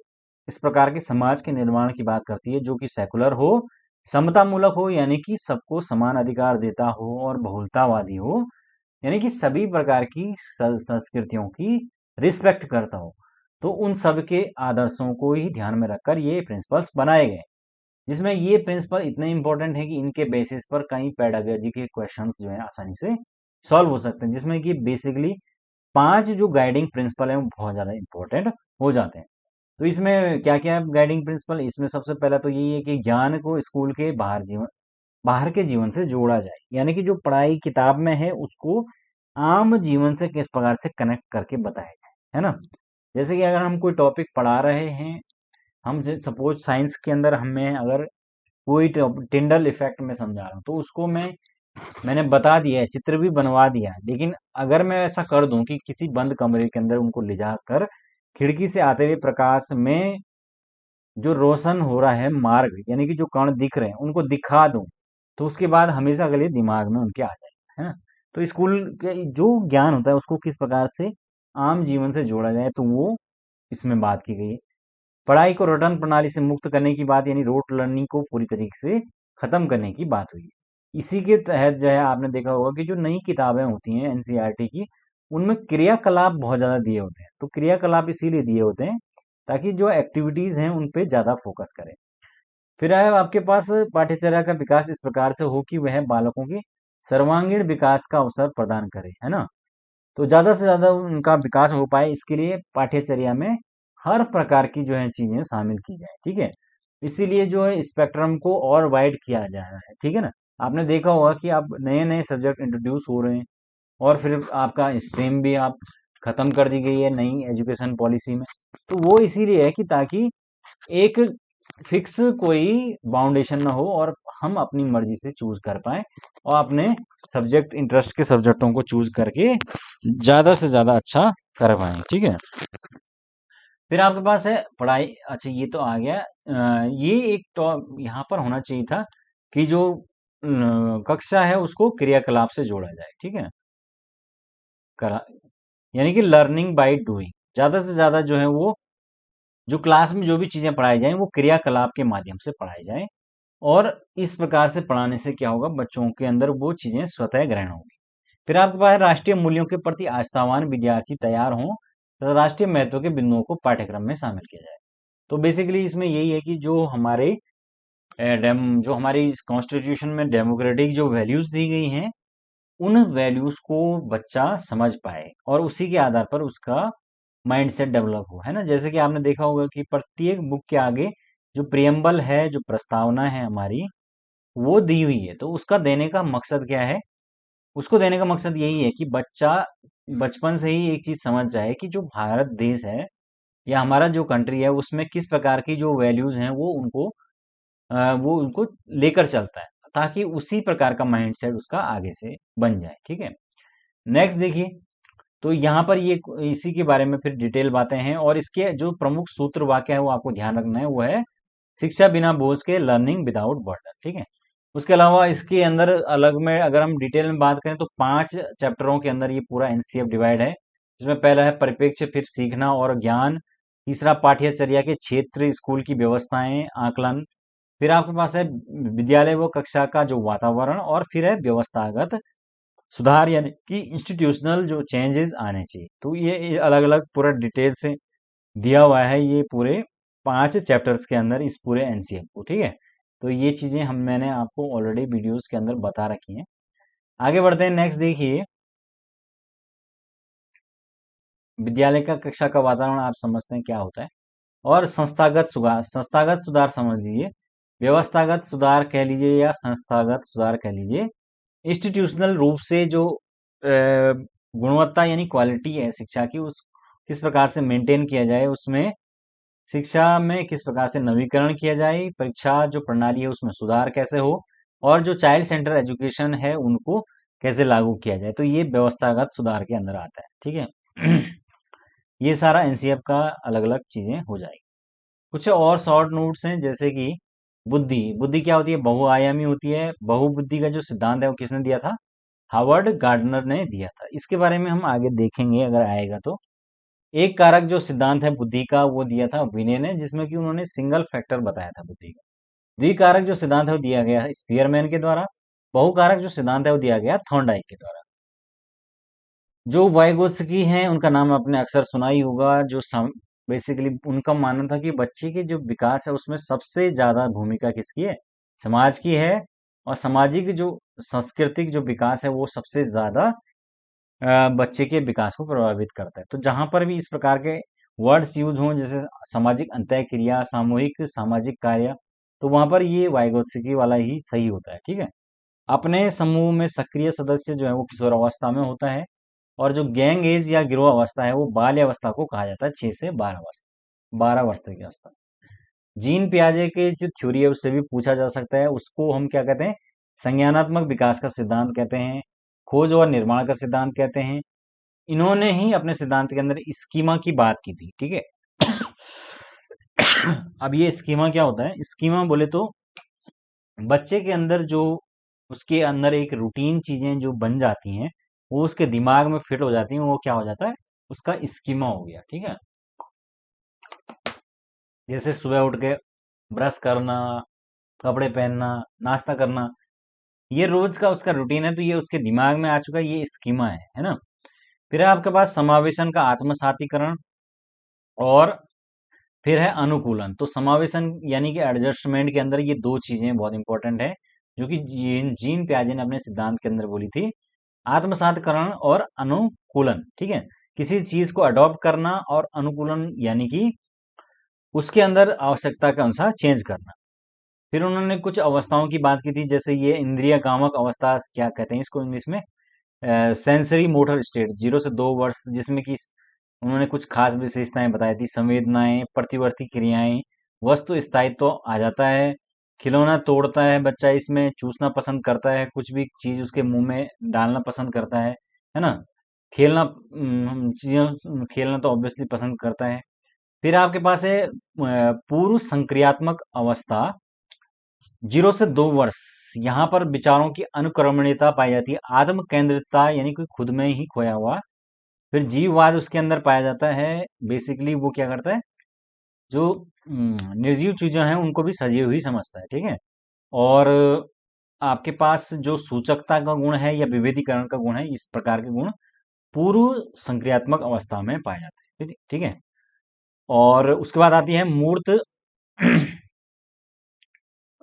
इस प्रकार के समाज के निर्माण की बात करती है जो कि सेकुलर हो, समतामूलक हो यानी कि सबको समान अधिकार देता हो, और बहुलतावादी हो यानी कि सभी प्रकार की संस्कृतियों की रिस्पेक्ट करता हो। तो उन सब के आदर्शों को ही ध्यान में रखकर ये प्रिंसिपल्स बनाए गए, जिसमें ये प्रिंसिपल इतने इंपॉर्टेंट है कि इनके बेसिस पर कई पेडागोजी के क्वेश्चंस जो है आसानी से सॉल्व हो सकते हैं, जिसमें कि बेसिकली 5 जो गाइडिंग प्रिंसिपल है वो बहुत ज्यादा इंपॉर्टेंट हो जाते हैं। तो इसमें क्या क्या गाइडिंग प्रिंसिपल, इसमें सबसे पहला तो यही है कि ज्ञान को स्कूल के बाहर के जीवन से जोड़ा जाए, यानी कि जो पढ़ाई किताब में है उसको आम जीवन से किस प्रकार से कनेक्ट करके बताया जाए, है ना। जैसे कि अगर हम कोई टॉपिक पढ़ा रहे हैं, हम सपोज साइंस के अंदर हमें अगर कोई टिंडल इफेक्ट में समझा रहा हूँ तो उसको मैंने बता दिया है, चित्र भी बनवा दिया है, लेकिन अगर मैं ऐसा कर दूं कि किसी बंद कमरे के अंदर उनको ले जाकर खिड़की से आते हुए प्रकाश में जो रोशन हो रहा है मार्ग, यानी कि जो कण दिख रहे हैं उनको दिखा दूं, तो उसके बाद हमेशा के लिए दिमाग में उनके आ जाएगा, है ना। तो स्कूल के जो ज्ञान होता है उसको किस प्रकार से आम जीवन से जोड़ा जाए, तो वो इसमें बात की गई है। पढ़ाई को रटन प्रणाली से मुक्त करने की बात, यानी रोट लर्निंग को पूरी तरीके से खत्म करने की बात हुई है। इसी के तहत जो है आपने देखा होगा कि जो नई किताबें होती हैं एनसीईआरटी की, उनमें क्रियाकलाप बहुत ज्यादा दिए होते हैं। तो क्रियाकलाप इसीलिए दिए होते हैं ताकि जो एक्टिविटीज हैं उन पे ज्यादा फोकस करें। फिर आए आपके पास पाठ्यचर्या का विकास इस प्रकार से हो कि वह बालकों के सर्वांगीण विकास का अवसर प्रदान करे, है ना। तो ज्यादा से ज्यादा उनका विकास हो पाए इसके लिए पाठ्यचर्या में हर प्रकार की जो है चीजें शामिल की जाए। ठीक है, इसीलिए जो है स्पेक्ट्रम को और वाइड किया जा रहा है। ठीक है ना, आपने देखा होगा कि अब नए नए सब्जेक्ट इंट्रोड्यूस हो रहे हैं, और फिर आपका स्ट्रीम भी आप खत्म कर दी गई है नई एजुकेशन पॉलिसी में। तो वो इसीलिए है कि ताकि एक फिक्स कोई बाउंडेशन ना हो और हम अपनी मर्जी से चूज कर पाए और अपने सब्जेक्ट इंटरेस्ट के सब्जेक्टों को चूज करके ज्यादा से ज्यादा अच्छा कर पाए। ठीक है, फिर आपके पास है पढ़ाई। अच्छा ये तो आ गया, ये एक तो यहाँ पर होना चाहिए था कि जो कक्षा है उसको क्रियाकलाप से जोड़ा जाए। ठीक है, करा यानी कि लर्निंग बाय डूइंग, ज्यादा से ज्यादा जो है वो जो क्लास में जो भी चीजें पढ़ाई जाएं वो क्रियाकलाप के माध्यम से पढ़ाई जाएं, और इस प्रकार से पढ़ाने से क्या होगा, बच्चों के अंदर वो चीजें स्वतः ग्रहण होंगी। फिर आपके पास राष्ट्रीय मूल्यों के प्रति आस्थावान विद्यार्थी तैयार हों तथा राष्ट्रीय महत्व के बिंदुओं को पाठ्यक्रम में शामिल किया जाए। तो बेसिकली इसमें यही है कि जो हमारी कॉन्स्टिट्यूशन में डेमोक्रेटिक जो वैल्यूज दी गई हैं उन वैल्यूज को बच्चा समझ पाए और उसी के आधार पर उसका माइंडसेट डेवलप हो, है ना। जैसे कि आपने देखा होगा कि प्रत्येक बुक के आगे जो प्रियम्बल है, जो प्रस्तावना है हमारी, वो दी हुई है। तो उसका देने का मकसद क्या है, उसको देने का मकसद यही है कि बच्चा बचपन से ही एक चीज समझ जाए कि जो भारत देश है या हमारा जो कंट्री है उसमें किस प्रकार की जो वैल्यूज हैं वो उनको लेकर चलता है, ताकि उसी प्रकार का माइंडसेट उसका आगे से बन जाए। ठीक है, नेक्स्ट देखिए। तो यहाँ पर ये इसी के बारे में फिर डिटेल बातें हैं, और इसके जो प्रमुख सूत्र वाक्य है वो आपको ध्यान रखना है, वो है शिक्षा बिना बोझ के, लर्निंग विदाउट बर्डन। ठीक है, उसके अलावा इसके अंदर अलग में अगर हम डिटेल में बात करें तो 5 चैप्टरों के अंदर ये पूरा एनसीएफ डिवाइड है, जिसमें पहला है परिप्रेक्ष्य, फिर सीखना और ज्ञान, तीसरा पाठ्यचर्या के क्षेत्र, स्कूल की व्यवस्थाएं, आकलन। फिर आपके पास है विद्यालय व कक्षा का जो वातावरण, और फिर है व्यवस्थागत सुधार यानी कि इंस्टीट्यूशनल जो चेंजेस आने चाहिए। तो ये अलग अलग पूरा डिटेल से दिया हुआ है ये पूरे 5 चैप्टर्स के अंदर इस पूरे एनसीएफ को, ठीक है। तो ये चीजें मैंने आपको ऑलरेडी वीडियोस के अंदर बता रखी हैं। आगे बढ़ते हैं, नेक्स्ट देखिए, विद्यालय का कक्षा का वातावरण आप समझते हैं क्या होता है। और संस्थागत सुधार समझ लीजिए, व्यवस्थागत सुधार कह लीजिए या संस्थागत सुधार कह लीजिए। इंस्टीट्यूशनल रूप से जो गुणवत्ता यानी क्वालिटी है शिक्षा की, उस किस प्रकार से मेंटेन किया जाए, उसमें शिक्षा में किस प्रकार से नवीकरण किया जाए, परीक्षा जो प्रणाली है उसमें सुधार कैसे हो, और जो चाइल्ड सेंटर एजुकेशन है उनको कैसे लागू किया जाए। तो ये व्यवस्थागत सुधार के अंदर आता है, ठीक है। ये सारा एनसीएफ का अलग अलग चीजें हो जाएगी। कुछ और शॉर्ट नोट्स हैं, जैसे कि बुद्धि। बुद्धि क्या होती है? बहुआयामी होती है। बहुबुद्धि का जो सिद्धांत है वो किसने दिया था? हावर्ड गार्डनर ने दिया था। इसके बारे में हम आगे देखेंगे अगर आएगा तो। एक कारक जो सिद्धांत है बुद्धि का वो दिया था विनय ने, जिसमें कि उन्होंने सिंगल फैक्टर बताया था बुद्धि का। द्विकारक जो सिद्धांत है वो दिया गया स्पीयरमैन के द्वारा। बहुकारक जो सिद्धांत है वो दिया गया थॉर्नडाइक के द्वारा। जो वाइगोत्स्की हैं उनका नाम आपने अक्सर सुना ही होगा। जो बेसिकली उनका मानना था कि बच्चे के जो विकास है उसमें सबसे ज्यादा भूमिका किसकी है? समाज की है। और सामाजिक जो सांस्कृतिक जो विकास है वो सबसे ज्यादा बच्चे के विकास को प्रभावित करता है। तो जहां पर भी इस प्रकार के वर्ड्स यूज हों, जैसे सामाजिक अंतःक्रिया, सामूहिक सामाजिक कार्य, तो वहां पर ये वाइगोत्स्की वाला ही सही होता है, ठीक है। अपने समूह में सक्रिय सदस्य जो है वो किशोरावस्था में होता है। और जो गैंग एज या गिरोह अवस्था है वो बाल्य अवस्था को कहा जाता है, 6 से 12 वर्ष, 12 वर्ष तक की अवस्था। जीन पियाजे के जो थ्योरी है उससे भी पूछा जा सकता है। उसको हम क्या कहते हैं? संज्ञानात्मक विकास का सिद्धांत कहते हैं, खोज और निर्माण का सिद्धांत कहते हैं। इन्होंने ही अपने सिद्धांत के अंदर स्कीमा की बात की थी, ठीक है। अब ये स्कीमा क्या होता है? स्कीमा बोले तो बच्चे के अंदर जो उसके अंदर एक रूटीन चीजें जो बन जाती हैं, वो उसके दिमाग में फिट हो जाती हैं, वो क्या हो जाता है? उसका स्कीमा हो गया, ठीक है। जैसे सुबह उठ के ब्रश करना, कपड़े पहनना, नाश्ता करना, ये रोज का उसका रूटीन है, तो ये उसके दिमाग में आ चुका है, ये स्कीमा है ना। फिर है आपके पास समावेशन का आत्मसातीकरण, और फिर है अनुकूलन। तो समावेशन यानी कि एडजस्टमेंट के अंदर ये दो चीजें बहुत इंपॉर्टेंट है, जो कि जीन जीन पियाजे ने अपने सिद्धांत के अंदर बोली थी। आत्मसातकरण और अनुकूलन, ठीक है। किसी चीज को अडॉप्ट करना, और अनुकूलन यानी कि उसके अंदर आवश्यकता के अनुसार चेंज करना। फिर उन्होंने कुछ अवस्थाओं की बात की थी, जैसे ये इंद्रिय कामक अवस्था क्या कहते हैं इसको इंग्लिश में, सेंसरी मोटर स्टेट, 0 से 2 वर्ष, जिसमें कि उन्होंने कुछ खास विशेषताएं बताई थी। संवेदनाएं, प्रतिवर्ती क्रियाएं, वस्तु स्थायित्व आ जाता है, खिलौना तोड़ता है बच्चा, इसमें चूसना पसंद करता है, कुछ भी चीज उसके मुंह में डालना पसंद करता है ना। खेलना, चीजें खेलना तो ऑब्वियसली पसंद करता है। फिर आपके पास है पूर्व संक्रियात्मक अवस्था, 0 से 2 वर्ष। यहाँ पर विचारों की अनुक्रमणीयता पाई जाती है, आत्म केंद्रितता यानी कि खुद में ही खोया हुआ। फिर जीववाद उसके अंदर पाया जाता है। बेसिकली वो क्या करता है? जो निर्जीव चीजें हैं उनको भी सजीव ही समझता है, ठीक है। और आपके पास जो सूचकता का गुण है या विभेदीकरण का गुण है, इस प्रकार के गुण पूर्व संक्रियात्मक अवस्था में पाए जाते हैं, ठीक है। और उसके बाद आती है मूर्त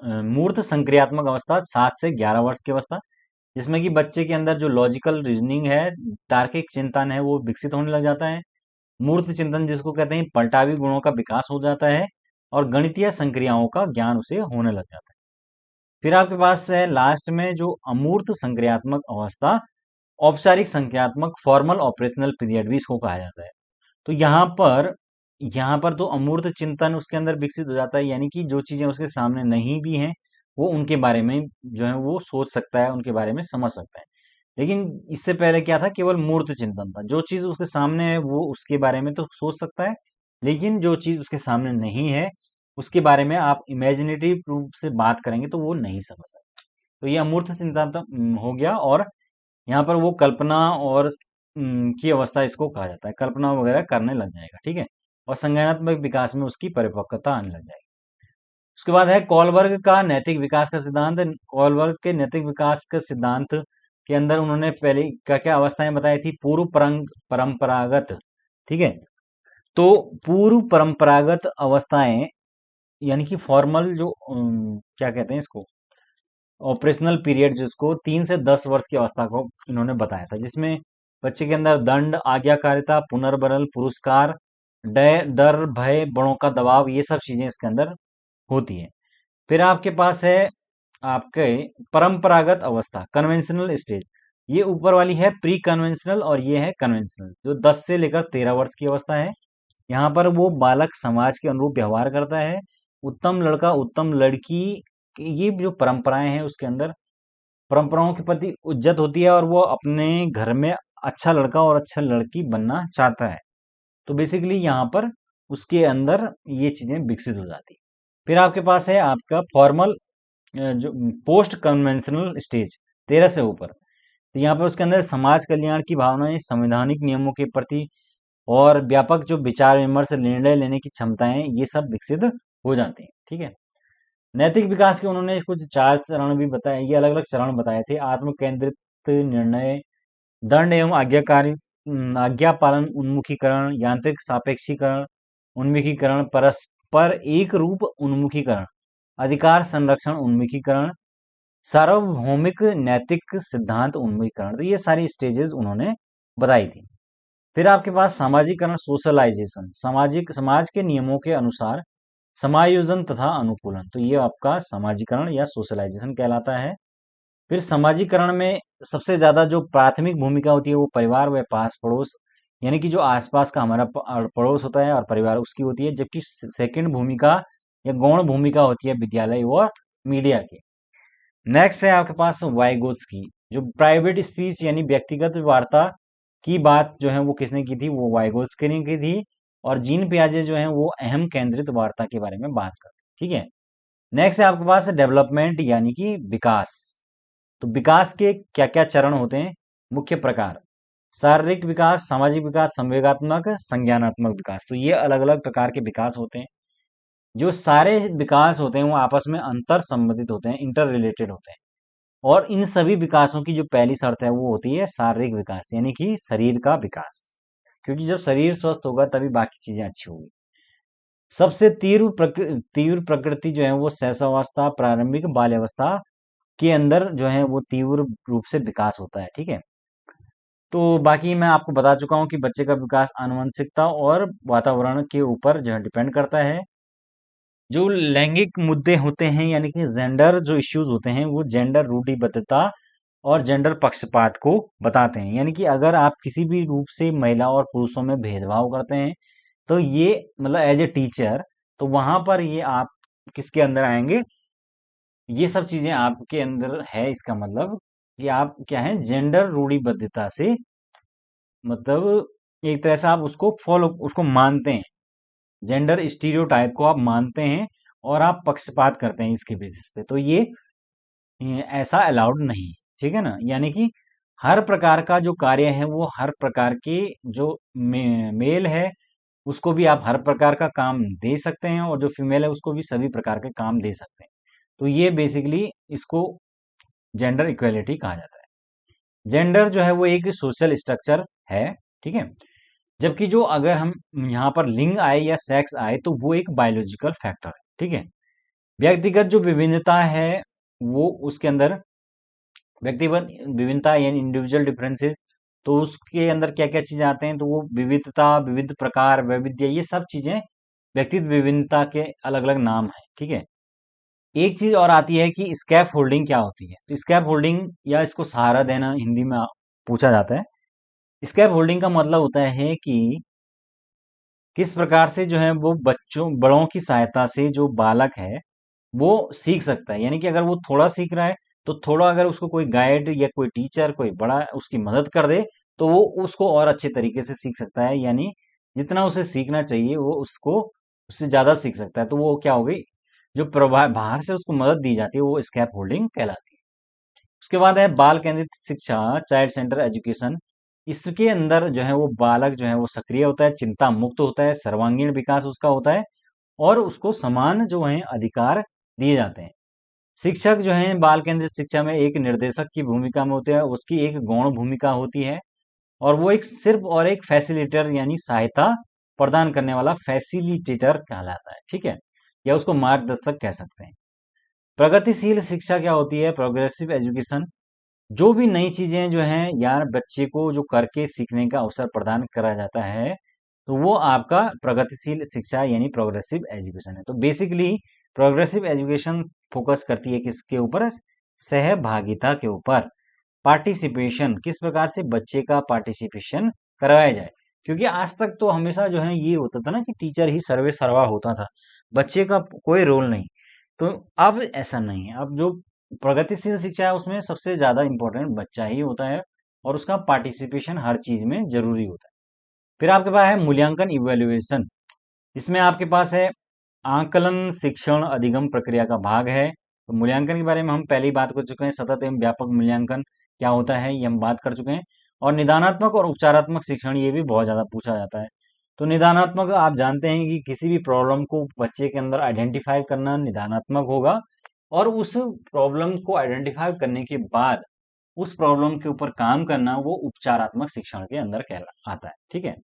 मूर्त संक्रियात्मक अवस्था, 7 से 11 वर्ष की अवस्था, जिसमें कि बच्चे के अंदर जो लॉजिकल रीजनिंग है, तार्किक चिंतन है, वो विकसित होने लग जाता है। मूर्त चिंतन जिसको कहते हैं, पलटावी गुणों का विकास हो जाता है, और गणितीय संक्रियाओं का ज्ञान उसे होने लग जाता है। फिर आपके पास है लास्ट में जो अमूर्त संक्रियात्मक अवस्था, औपचारिक संख्यात्मक, फॉर्मल ऑपरेशनल पीरियड भी इसको कहा जाता है। तो यहाँ पर तो अमूर्त चिंतन उसके अंदर विकसित हो जाता है, यानी कि जो चीजें उसके सामने नहीं भी हैं वो उनके बारे में जो है वो सोच सकता है, उनके बारे में समझ सकता है। लेकिन इससे पहले क्या था? केवल मूर्त चिंतन था, जो चीज उसके सामने है वो उसके बारे में तो सोच सकता है, लेकिन जो चीज उसके सामने नहीं है उसके बारे में आप इमेजिनेटिव रूप से बात करेंगे तो वो नहीं समझ सकता। तो ये अमूर्त चिंतन तो हो गया। और यहाँ पर वो कल्पना और की अवस्था इसको कहा जाता है, कल्पना वगैरह करने लग जाएगा, ठीक है। और संज्ञानात्मक विकास में उसकी परिपक्वता आने लग जाएगी। उसके बाद है कॉलबर्ग का नैतिक विकास का सिद्धांत। कॉलबर्ग के नैतिक विकास के सिद्धांत के अंदर उन्होंने पहले क्या क्या अवस्थाएं बताई थी? पूर्व परंपरागत, ठीक है। तो पूर्व परंपरागत अवस्थाएं यानी कि फॉर्मल जो क्या कहते हैं इसको, ऑपरेशनल पीरियड, जिसको 3 से 10 वर्ष की अवस्था को इन्होंने बताया था, जिसमें बच्चे के अंदर दंड, आज्ञाकारिता, पुनर्बल, पुरस्कार, डर, भय, बड़ों का दबाव, ये सब चीजें इसके अंदर होती है। फिर आपके पास है आपके परंपरागत अवस्था, कन्वेंशनल स्टेज। ये ऊपर वाली है प्री कन्वेंशनल और ये है कन्वेंशनल, जो 10 से लेकर 13 वर्ष की अवस्था है। यहाँ पर वो बालक समाज के अनुरूप व्यवहार करता है। उत्तम लड़का, उत्तम लड़की, ये जो परंपराएं हैं उसके अंदर परंपराओं के प्रति इज्जत होती है और वो अपने घर में अच्छा लड़का और अच्छा लड़की बनना चाहता है। तो बेसिकली यहाँ पर उसके अंदर ये चीजें विकसित हो जाती है। फिर आपके पास है आपका फॉर्मल जो पोस्ट कन्वेंशनल स्टेज, 13 से ऊपर। तो यहाँ पर उसके अंदर समाज कल्याण की भावनाएं, संवैधानिक नियमों के प्रति और व्यापक जो विचार विमर्श, निर्णय लेने की क्षमताएं, ये सब विकसित हो जाती हैं, ठीक है। नैतिक विकास के उन्होंने कुछ 4 चरण भी बताए, ये अलग अलग चरण बताए थे। आत्म केंद्रित निर्णय, दंड एवं आज्ञाकारी, आज्ञा पालन उन्मुखीकरण, यांत्रिक सापेक्षीकरण उन्मुखीकरण, परस्पर एक रूप उन्मुखीकरण, अधिकार संरक्षण उन्मुखीकरण, सार्वभौमिक नैतिक सिद्धांत उन्मुखीकरण। तो ये सारी स्टेजेस उन्होंने बताई थी। फिर आपके पास सामाजिकरण, सोशलाइजेशन, समाज के नियमों के अनुसार समायोजन तथा अनुकूलन। तो ये आपका सामाजिकरण या सोशलाइजेशन कहलाता है। फिर सामाजिकरण में सबसे ज्यादा जो प्राथमिक भूमिका होती है वो परिवार व पास पड़ोस, यानी कि जो आसपास का हमारा पड़ोस होता है और परिवार, उसकी होती है। जबकि सेकंड भूमिका या गौण भूमिका होती है विद्यालय और मीडिया की। नेक्स्ट है आपके पास वाइगोत्स की, जो प्राइवेट स्पीच यानी व्यक्तिगत वार्ता की बात जो है वो किसने की थी? वो वाइगोत्स्की ने की थी। और जीन पियाजे जो है वो अहम केंद्रित वार्ता के बारे में बात करते हैं, ठीक है। नेक्स्ट है आपके पास डेवलपमेंट यानी कि विकास। तो विकास के क्या क्या चरण होते हैं? मुख्य प्रकार, शारीरिक विकास, सामाजिक विकास, संवेगात्मक, संज्ञानात्मक विकास। तो ये अलग अलग प्रकार के विकास होते हैं। जो सारे विकास होते हैं वो आपस में अंतर संबंधित होते हैं, इंटर रिलेटेड होते हैं। और इन सभी विकासों की जो पहली शर्त है वो होती है शारीरिक विकास, यानी कि शरीर का विकास। क्योंकि जब शरीर स्वस्थ होगा तभी बाकी चीजें अच्छी होगी। सबसे तीव्र प्रकृति जो है वो शैशवावस्था, प्रारंभिक बाल्यावस्था के अंदर जो है वो तीव्र रूप से विकास होता है, ठीक है। तो बाकी मैं आपको बता चुका हूँ कि बच्चे का विकास आनुवंशिकता और वातावरण के ऊपर जो है डिपेंड करता है। जो लैंगिक मुद्दे होते हैं यानी कि जेंडर जो इश्यूज होते हैं वो जेंडर रूढ़िबद्धता और जेंडर पक्षपात को बताते हैं। यानी कि अगर आप किसी भी रूप से महिला और पुरुषों में भेदभाव करते हैं तो ये मतलब एज ए टीचर, तो वहां पर ये आप किसके अंदर आएंगे? ये सब चीजें आपके अंदर है। इसका मतलब कि आप क्या है, जेंडर रूढ़िबद्धता से मतलब एक तरह से आप उसको फॉलो, उसको मानते हैं, जेंडर स्टीरियोटाइप को आप मानते हैं और आप पक्षपात करते हैं इसके बेसिस पे। तो ये ऐसा अलाउड नहीं, ठीक है ना। यानी कि हर प्रकार का जो कार्य है वो हर प्रकार के जो मेल है उसको भी आप हर प्रकार का काम दे सकते हैं और जो फीमेल है उसको भी सभी प्रकार के काम दे सकते हैं। तो ये बेसिकली इसको जेंडर इक्वेलिटी कहा जाता है। जेंडर जो है वो एक सोशल स्ट्रक्चर है, ठीक है। जबकि जो अगर हम यहाँ पर लिंग आए या सेक्स आए तो वो एक बायोलॉजिकल फैक्टर है, ठीक है। व्यक्तिगत जो विभिन्नता है वो उसके अंदर व्यक्तिगत विभिन्नता यानी इंडिविजुअल डिफरेंसेस, तो उसके अंदर क्या क्या चीजें आते हैं? तो वो विविधता, विविध प्रकार, वैविध्य, ये सब चीजें व्यक्तिगत विभिन्नता के अलग अलग नाम है, ठीक है। एक चीज और आती है कि स्कैप होल्डिंग क्या होती है? तो स्कैप होल्डिंग या इसको सहारा देना हिंदी में पूछा जाता है। स्कैप होल्डिंग का मतलब होता है कि किस प्रकार से जो है वो बच्चों बड़ों की सहायता से जो बालक है वो सीख सकता है। यानी कि अगर वो थोड़ा सीख रहा है तो थोड़ा अगर उसको कोई गाइड या कोई टीचर कोई बड़ा उसकी मदद कर दे तो वो उसको और अच्छे तरीके से सीख सकता है। यानी जितना उसे सीखना चाहिए वो उसको उससे ज्यादा सीख सकता है। तो वो क्या हो गई, जो प्रभाव बाहर से उसको मदद दी जाती है वो स्कैप होल्डिंग कहलाती है। उसके बाद है बाल केंद्रित शिक्षा, चाइल्ड सेंटर एजुकेशन। इसके अंदर जो है वो बालक जो है वो सक्रिय होता है, चिंता मुक्त होता है, सर्वांगीण विकास उसका होता है और उसको समान जो है अधिकार दिए जाते हैं। शिक्षक जो है बाल केंद्रित शिक्षा में एक निर्देशक की भूमिका में होते हैं, उसकी एक गौण भूमिका होती है और वो एक सिर्फ और एक फैसिलिटेटर यानी सहायता प्रदान करने वाला फैसिलिटेटर कहलाता है, ठीक है, या उसको मार्गदर्शक कह सकते हैं। प्रगतिशील शिक्षा क्या होती है? प्रोग्रेसिव एजुकेशन, जो भी नई चीजें जो हैं यार बच्चे को जो करके सीखने का अवसर प्रदान करा जाता है तो वो आपका प्रगतिशील शिक्षा यानी प्रोग्रेसिव एजुकेशन है। तो बेसिकली प्रोग्रेसिव एजुकेशन फोकस करती है किसके ऊपर? सहभागिता के ऊपर। पार्टिसिपेशन, किस प्रकार से बच्चे का पार्टिसिपेशन करवाया जाए, क्योंकि आज तक तो हमेशा जो है ये होता था ना कि टीचर ही सर्वे सर्वा होता था, बच्चे का कोई रोल नहीं। तो अब ऐसा नहीं है, अब जो प्रगतिशील शिक्षा है उसमें सबसे ज्यादा इंपॉर्टेंट बच्चा ही होता है और उसका पार्टिसिपेशन हर चीज में जरूरी होता है। फिर आपके पास है मूल्यांकन इवेल्युएशन, इसमें आपके पास है आकलन शिक्षण अधिगम प्रक्रिया का भाग है। तो मूल्यांकन के बारे में हम पहले ही बात कर चुके हैं, सतत एवं व्यापक मूल्यांकन क्या होता है ये हम बात कर चुके हैं। और निदानात्मक और उपचारात्मक शिक्षण ये भी बहुत ज्यादा पूछा जाता है। तो निदानात्मक आप जानते हैं कि किसी भी प्रॉब्लम को बच्चे के अंदर आइडेंटिफाई करना निदानात्मक होगा और उस प्रॉब्लम को आइडेंटिफाई करने के बाद उस प्रॉब्लम के ऊपर काम करना वो उपचारात्मक शिक्षण के अंदर कहला आता है, ठीक है।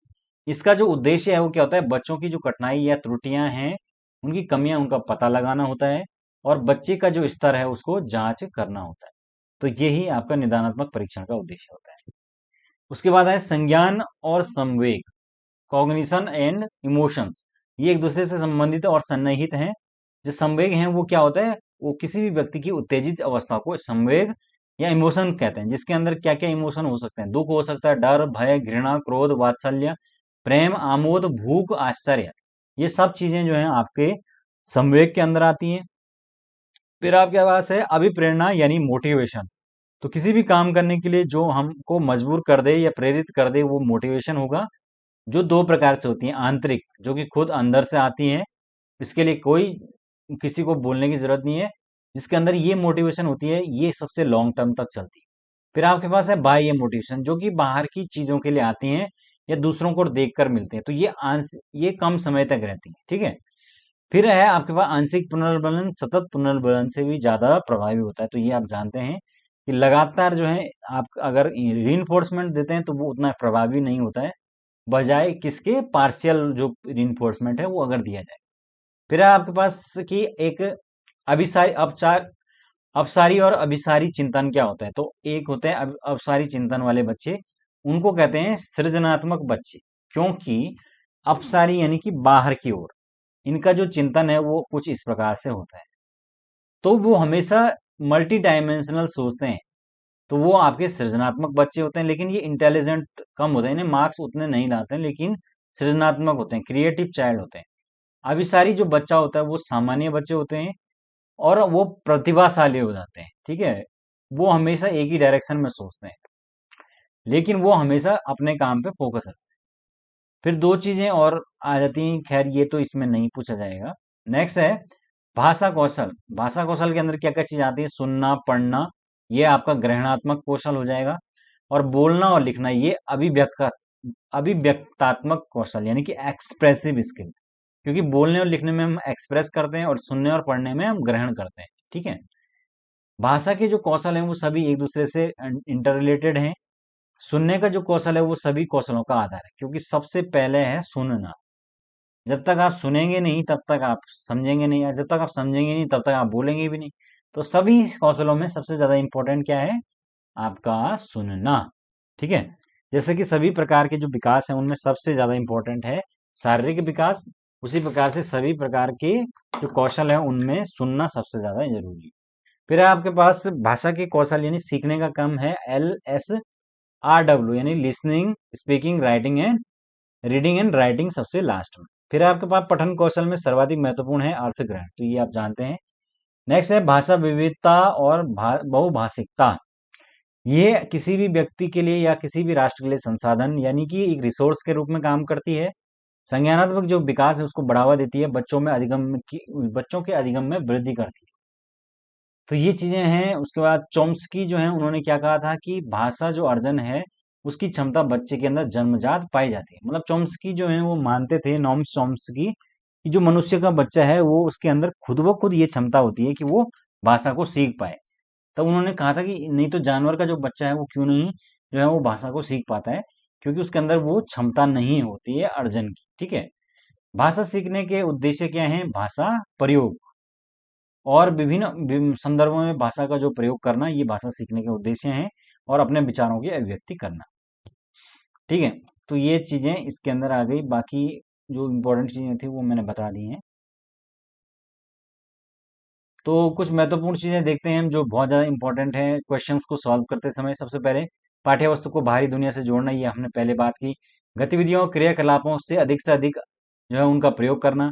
इसका जो उद्देश्य है वो क्या होता है? बच्चों की जो कठिनाई या त्रुटियां हैं उनकी कमियां उनका पता लगाना होता है और बच्चे का जो स्तर है उसको जांच करना होता है। तो यही आपका निदानात्मक परीक्षण का उद्देश्य होता है। उसके बाद है संज्ञान और संवेग, कॉग्निशन एंड इमोशंस, ये एक दूसरे से संबंधित और सन्निहित हैं। जो संवेग हैं वो क्या होता है? वो किसी भी व्यक्ति की उत्तेजित अवस्था को संवेग या इमोशन कहते हैं, जिसके अंदर क्या क्या इमोशन हो सकते हैं? दुख हो सकता है, डर, भय, घृणा, क्रोध, वात्सल्य, प्रेम, आमोद, भूख, आश्चर्य, ये सब चीजें जो हैं आपके संवेग के अंदर आती हैं। फिर आपके पास है अभिप्रेरणा यानी मोटिवेशन, तो किसी भी काम करने के लिए जो हमको मजबूर कर दे या प्रेरित कर दे वो मोटिवेशन होगा। जो दो प्रकार से होती हैं, आंतरिक जो कि खुद अंदर से आती हैं, इसके लिए कोई किसी को बोलने की जरूरत नहीं है, जिसके अंदर ये मोटिवेशन होती है ये सबसे लॉन्ग टर्म तक चलती है। फिर आपके पास है बाह्य मोटिवेशन, जो कि बाहर की चीजों के लिए आती हैं या दूसरों को देखकर मिलते हैं, तो ये कम समय तक रहती है, ठीक है। फिर है आपके पास आंशिक पुनर्बलन, सतत पुनर्बलन से भी ज्यादा प्रभावी होता है। तो ये आप जानते हैं कि लगातार जो है आप अगर रीइंफोर्समेंट देते हैं तो वो उतना प्रभावी नहीं होता है, बजाय किसके पार्शियल जो रीइंफोर्समेंट है वो अगर दिया जाए। फिर है आपके पास कि एक अभिसारी अपचार अपसारी और अभिसारी चिंतन क्या होता है? तो एक होते हैं अपसारी चिंतन वाले बच्चे, उनको कहते हैं सृजनात्मक बच्चे, क्योंकि अपसारी यानी कि बाहर की ओर इनका जो चिंतन है वो कुछ इस प्रकार से होता है। तो वो हमेशा मल्टी डायमेंशनल सोचते हैं, तो वो आपके सृजनात्मक बच्चे होते हैं। लेकिन ये इंटेलिजेंट कम होते हैं, इन्हें मार्क्स उतने नहीं लाते हैं, लेकिन सृजनात्मक होते हैं, क्रिएटिव चाइल्ड होते हैं। अभिसारी जो बच्चा होता है वो सामान्य बच्चे होते हैं और वो प्रतिभाशाली हो जाते हैं, ठीक है। वो हमेशा एक ही डायरेक्शन में सोचते हैं, लेकिन वो हमेशा अपने काम पे फोकस रखते हैं। फिर दो चीजें और आ जाती हैं, खैर ये तो इसमें नहीं पूछा जाएगा। नेक्स्ट है भाषा कौशल। भाषा कौशल के अंदर क्या क्या चीज आती है? सुनना, पढ़ना, ये आपका ग्रहणात्मक कौशल हो जाएगा। और बोलना और लिखना ये अभिव्यक्तात्मक कौशल यानी कि एक्सप्रेसिव स्किल, क्योंकि बोलने और लिखने में हम एक्सप्रेस करते हैं और सुनने और पढ़ने में हम ग्रहण करते हैं, ठीक है। भाषा के जो कौशल हैं वो सभी एक दूसरे से इंटर रिलेटेड हैं। सुनने का जो कौशल है वो सभी कौशलों का आधार है, क्योंकि सबसे पहले है सुनना। जब तक आप सुनेंगे नहीं तब तक आप समझेंगे नहीं, और जब तक आप समझेंगे नहीं तब तक आप बोलेंगे भी नहीं। तो सभी कौशलों में सबसे ज्यादा इंपॉर्टेंट क्या है? आपका सुनना, ठीक है। जैसे कि सभी प्रकार के जो विकास है उनमें सबसे ज्यादा इंपॉर्टेंट है शारीरिक विकास, उसी प्रकार से सभी प्रकार के जो कौशल है उनमें सुनना सबसे ज्यादा जरूरी है। फिर आपके पास भाषा के कौशल यानी सीखने का क्रम है LSRW, यानी listening, speaking, writing and reading and writing सबसे लास्ट में। फिर आपके पास पठन कौशल में सर्वाधिक महत्वपूर्ण है अर्थ ग्रहण, तो ये आप जानते हैं। नेक्स्ट है भाषा विविधता और बहुभाषिकता, ये किसी भी व्यक्ति के लिए या किसी भी राष्ट्र के लिए संसाधन यानी कि एक रिसोर्स के रूप में काम करती है। संज्ञानात्मक जो विकास है उसको बढ़ावा देती है, बच्चों के अधिगम में वृद्धि करती है। तो ये चीजें हैं। उसके बाद चॉम्स्की जो है उन्होंने क्या कहा था कि भाषा जो अर्जन है उसकी क्षमता बच्चे के अंदर जन्मजात पाई जाती है। मतलब चॉम्स्की जो है वो मानते थे, नॉम चॉम्स्की, कि जो मनुष्य का बच्चा है वो उसके अंदर खुद ब खुद ये क्षमता होती है कि वो भाषा को सीख पाए। तब उन्होंने कहा था कि नहीं तो जानवर का जो बच्चा है वो क्यों नहीं जो है वो भाषा को सीख पाता है, क्योंकि उसके अंदर वो क्षमता नहीं होती है अर्जन की। ठीक है। भाषा सीखने के उद्देश्य क्या है? भाषा प्रयोग और विभिन्न संदर्भों में भाषा का जो प्रयोग करना, ये भाषा सीखने के उद्देश्य हैं, और अपने विचारों की अभिव्यक्ति करना। ठीक है। तो ये चीजें इसके अंदर आ गई। बाकी जो इम्पोर्टेंट चीजें थी वो मैंने बता दी हैं। तो कुछ महत्वपूर्ण चीजें देखते हैं हम जो बहुत ज्यादा इंपॉर्टेंट है क्वेश्चंस को सॉल्व करते समय। सबसे पहले पाठ्य वस्तु को बाहरी दुनिया से जोड़ना, ये हमने पहले बात की। गतिविधियों क्रियाकलापों से अधिक जो है उनका प्रयोग करना।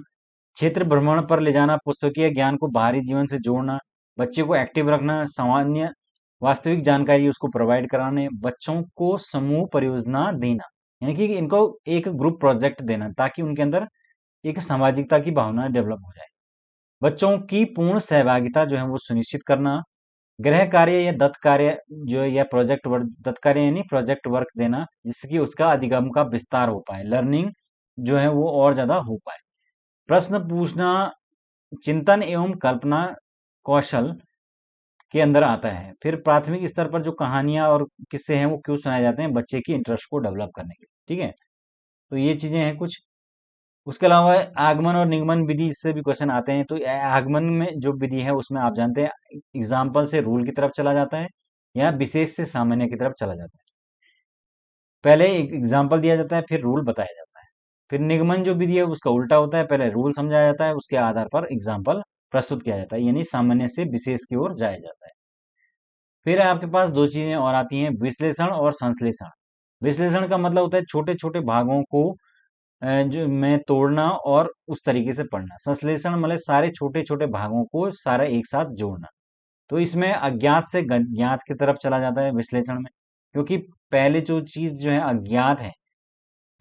क्षेत्र भ्रमण पर ले जाना, पुस्तकीय ज्ञान को बाहरी जीवन से जोड़ना, बच्चे को एक्टिव रखना, सामान्य वास्तविक जानकारी उसको प्रोवाइड कराने, बच्चों को समूह परियोजना देना, यानी कि इनको एक ग्रुप प्रोजेक्ट देना ताकि उनके अंदर एक सामाजिकता की भावना डेवलप हो जाए। बच्चों की पूर्ण सहभागिता जो है वो सुनिश्चित करना। गृह कार्य या दत्त कार्य जो है, या प्रोजेक्ट वर्क, दत्त कार्य यानी प्रोजेक्ट वर्क देना, जिससे कि उसका अधिगम का विस्तार हो पाए, लर्निंग जो है वो और ज्यादा हो पाए। प्रश्न पूछना चिंतन एवं कल्पना कौशल के अंदर आता है। फिर प्राथमिक स्तर पर जो कहानियां और किस्से हैं वो क्यों सुनाए जाते हैं? बच्चे की इंटरेस्ट को डेवलप करने के लिए। ठीक है। तो ये चीजें हैं कुछ। उसके अलावा आगमन और निगमन विधि, इससे भी क्वेश्चन आते हैं। तो आगमन में जो विधि है उसमें आप जानते हैं एग्जाम्पल से रूल की तरफ चला जाता है, या विशेष से सामान्य की तरफ चला जाता है। पहले एक एग्जाम्पल दिया जाता है, फिर रूल बताया जाता है। फिर निगमन जो विधि है उसका उल्टा होता है, पहले रूल समझाया जाता है, उसके आधार पर एग्जाम्पल प्रस्तुत किया जाता है, यानी सामान्य से विशेष की ओर जाया जाता है। फिर आपके पास दो चीजें और आती हैं, विश्लेषण और संश्लेषण। विश्लेषण का मतलब होता है छोटे छोटे भागों को जो में तोड़ना और उस तरीके से पढ़ना। संश्लेषण मतलब सारे छोटे छोटे भागों को सारा एक साथ जोड़ना। तो इसमें अज्ञात से ज्ञात की तरफ चला जाता है विश्लेषण में, क्योंकि पहले जो चीज जो है अज्ञात है,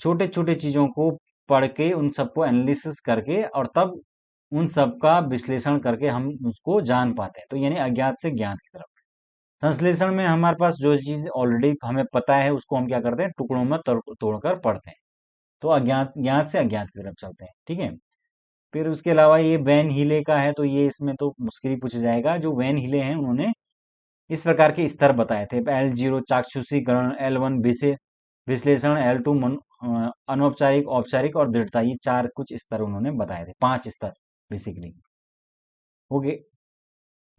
छोटे छोटे चीजों को पढ़ के उन सबको एनालिसिस करके और तब उन सब का विश्लेषण करके हम उसको जान पाते हैं। तो यानी अज्ञात से ज्ञात की तरफ। संश्लेषण में हमारे पास जो चीज ऑलरेडी हमें पता है उसको हम क्या करते हैं? टुकड़ों में तोड़कर पढ़ते हैं। तो अज्ञात ज्ञात से अज्ञात की तरफ चलते हैं। ठीक है। फिर उसके अलावा ये वैन हीले का है, तो ये इसमें तो मुश्किल ही पूछा जाएगा। जो वैन हीले हैं उन्होंने इस प्रकार के स्तर बताए थे। L0 चाक्षुषीकरण, L1 विश्लेषण, L2 अनौपचारिक, औपचारिक और दृढ़ता, ये चार कुछ स्तर उन्होंने बताए थे, 5 स्तर बेसिकली। ओके।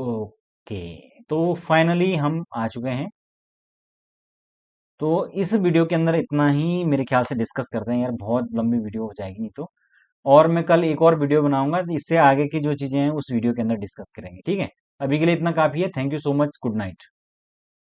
ओके। तो फाइनली हम आ चुके हैं। तो इस वीडियो के अंदर इतना ही मेरे ख्याल से डिस्कस करते हैं यार, बहुत लंबी वीडियो हो जाएगी नहीं तो। और मैं कल एक और वीडियो बनाऊंगा, इससे आगे की जो चीजें हैं उस वीडियो के अंदर डिस्कस करेंगे। ठीक है। अभी के लिए इतना काफी है। Thank you so much. Good night.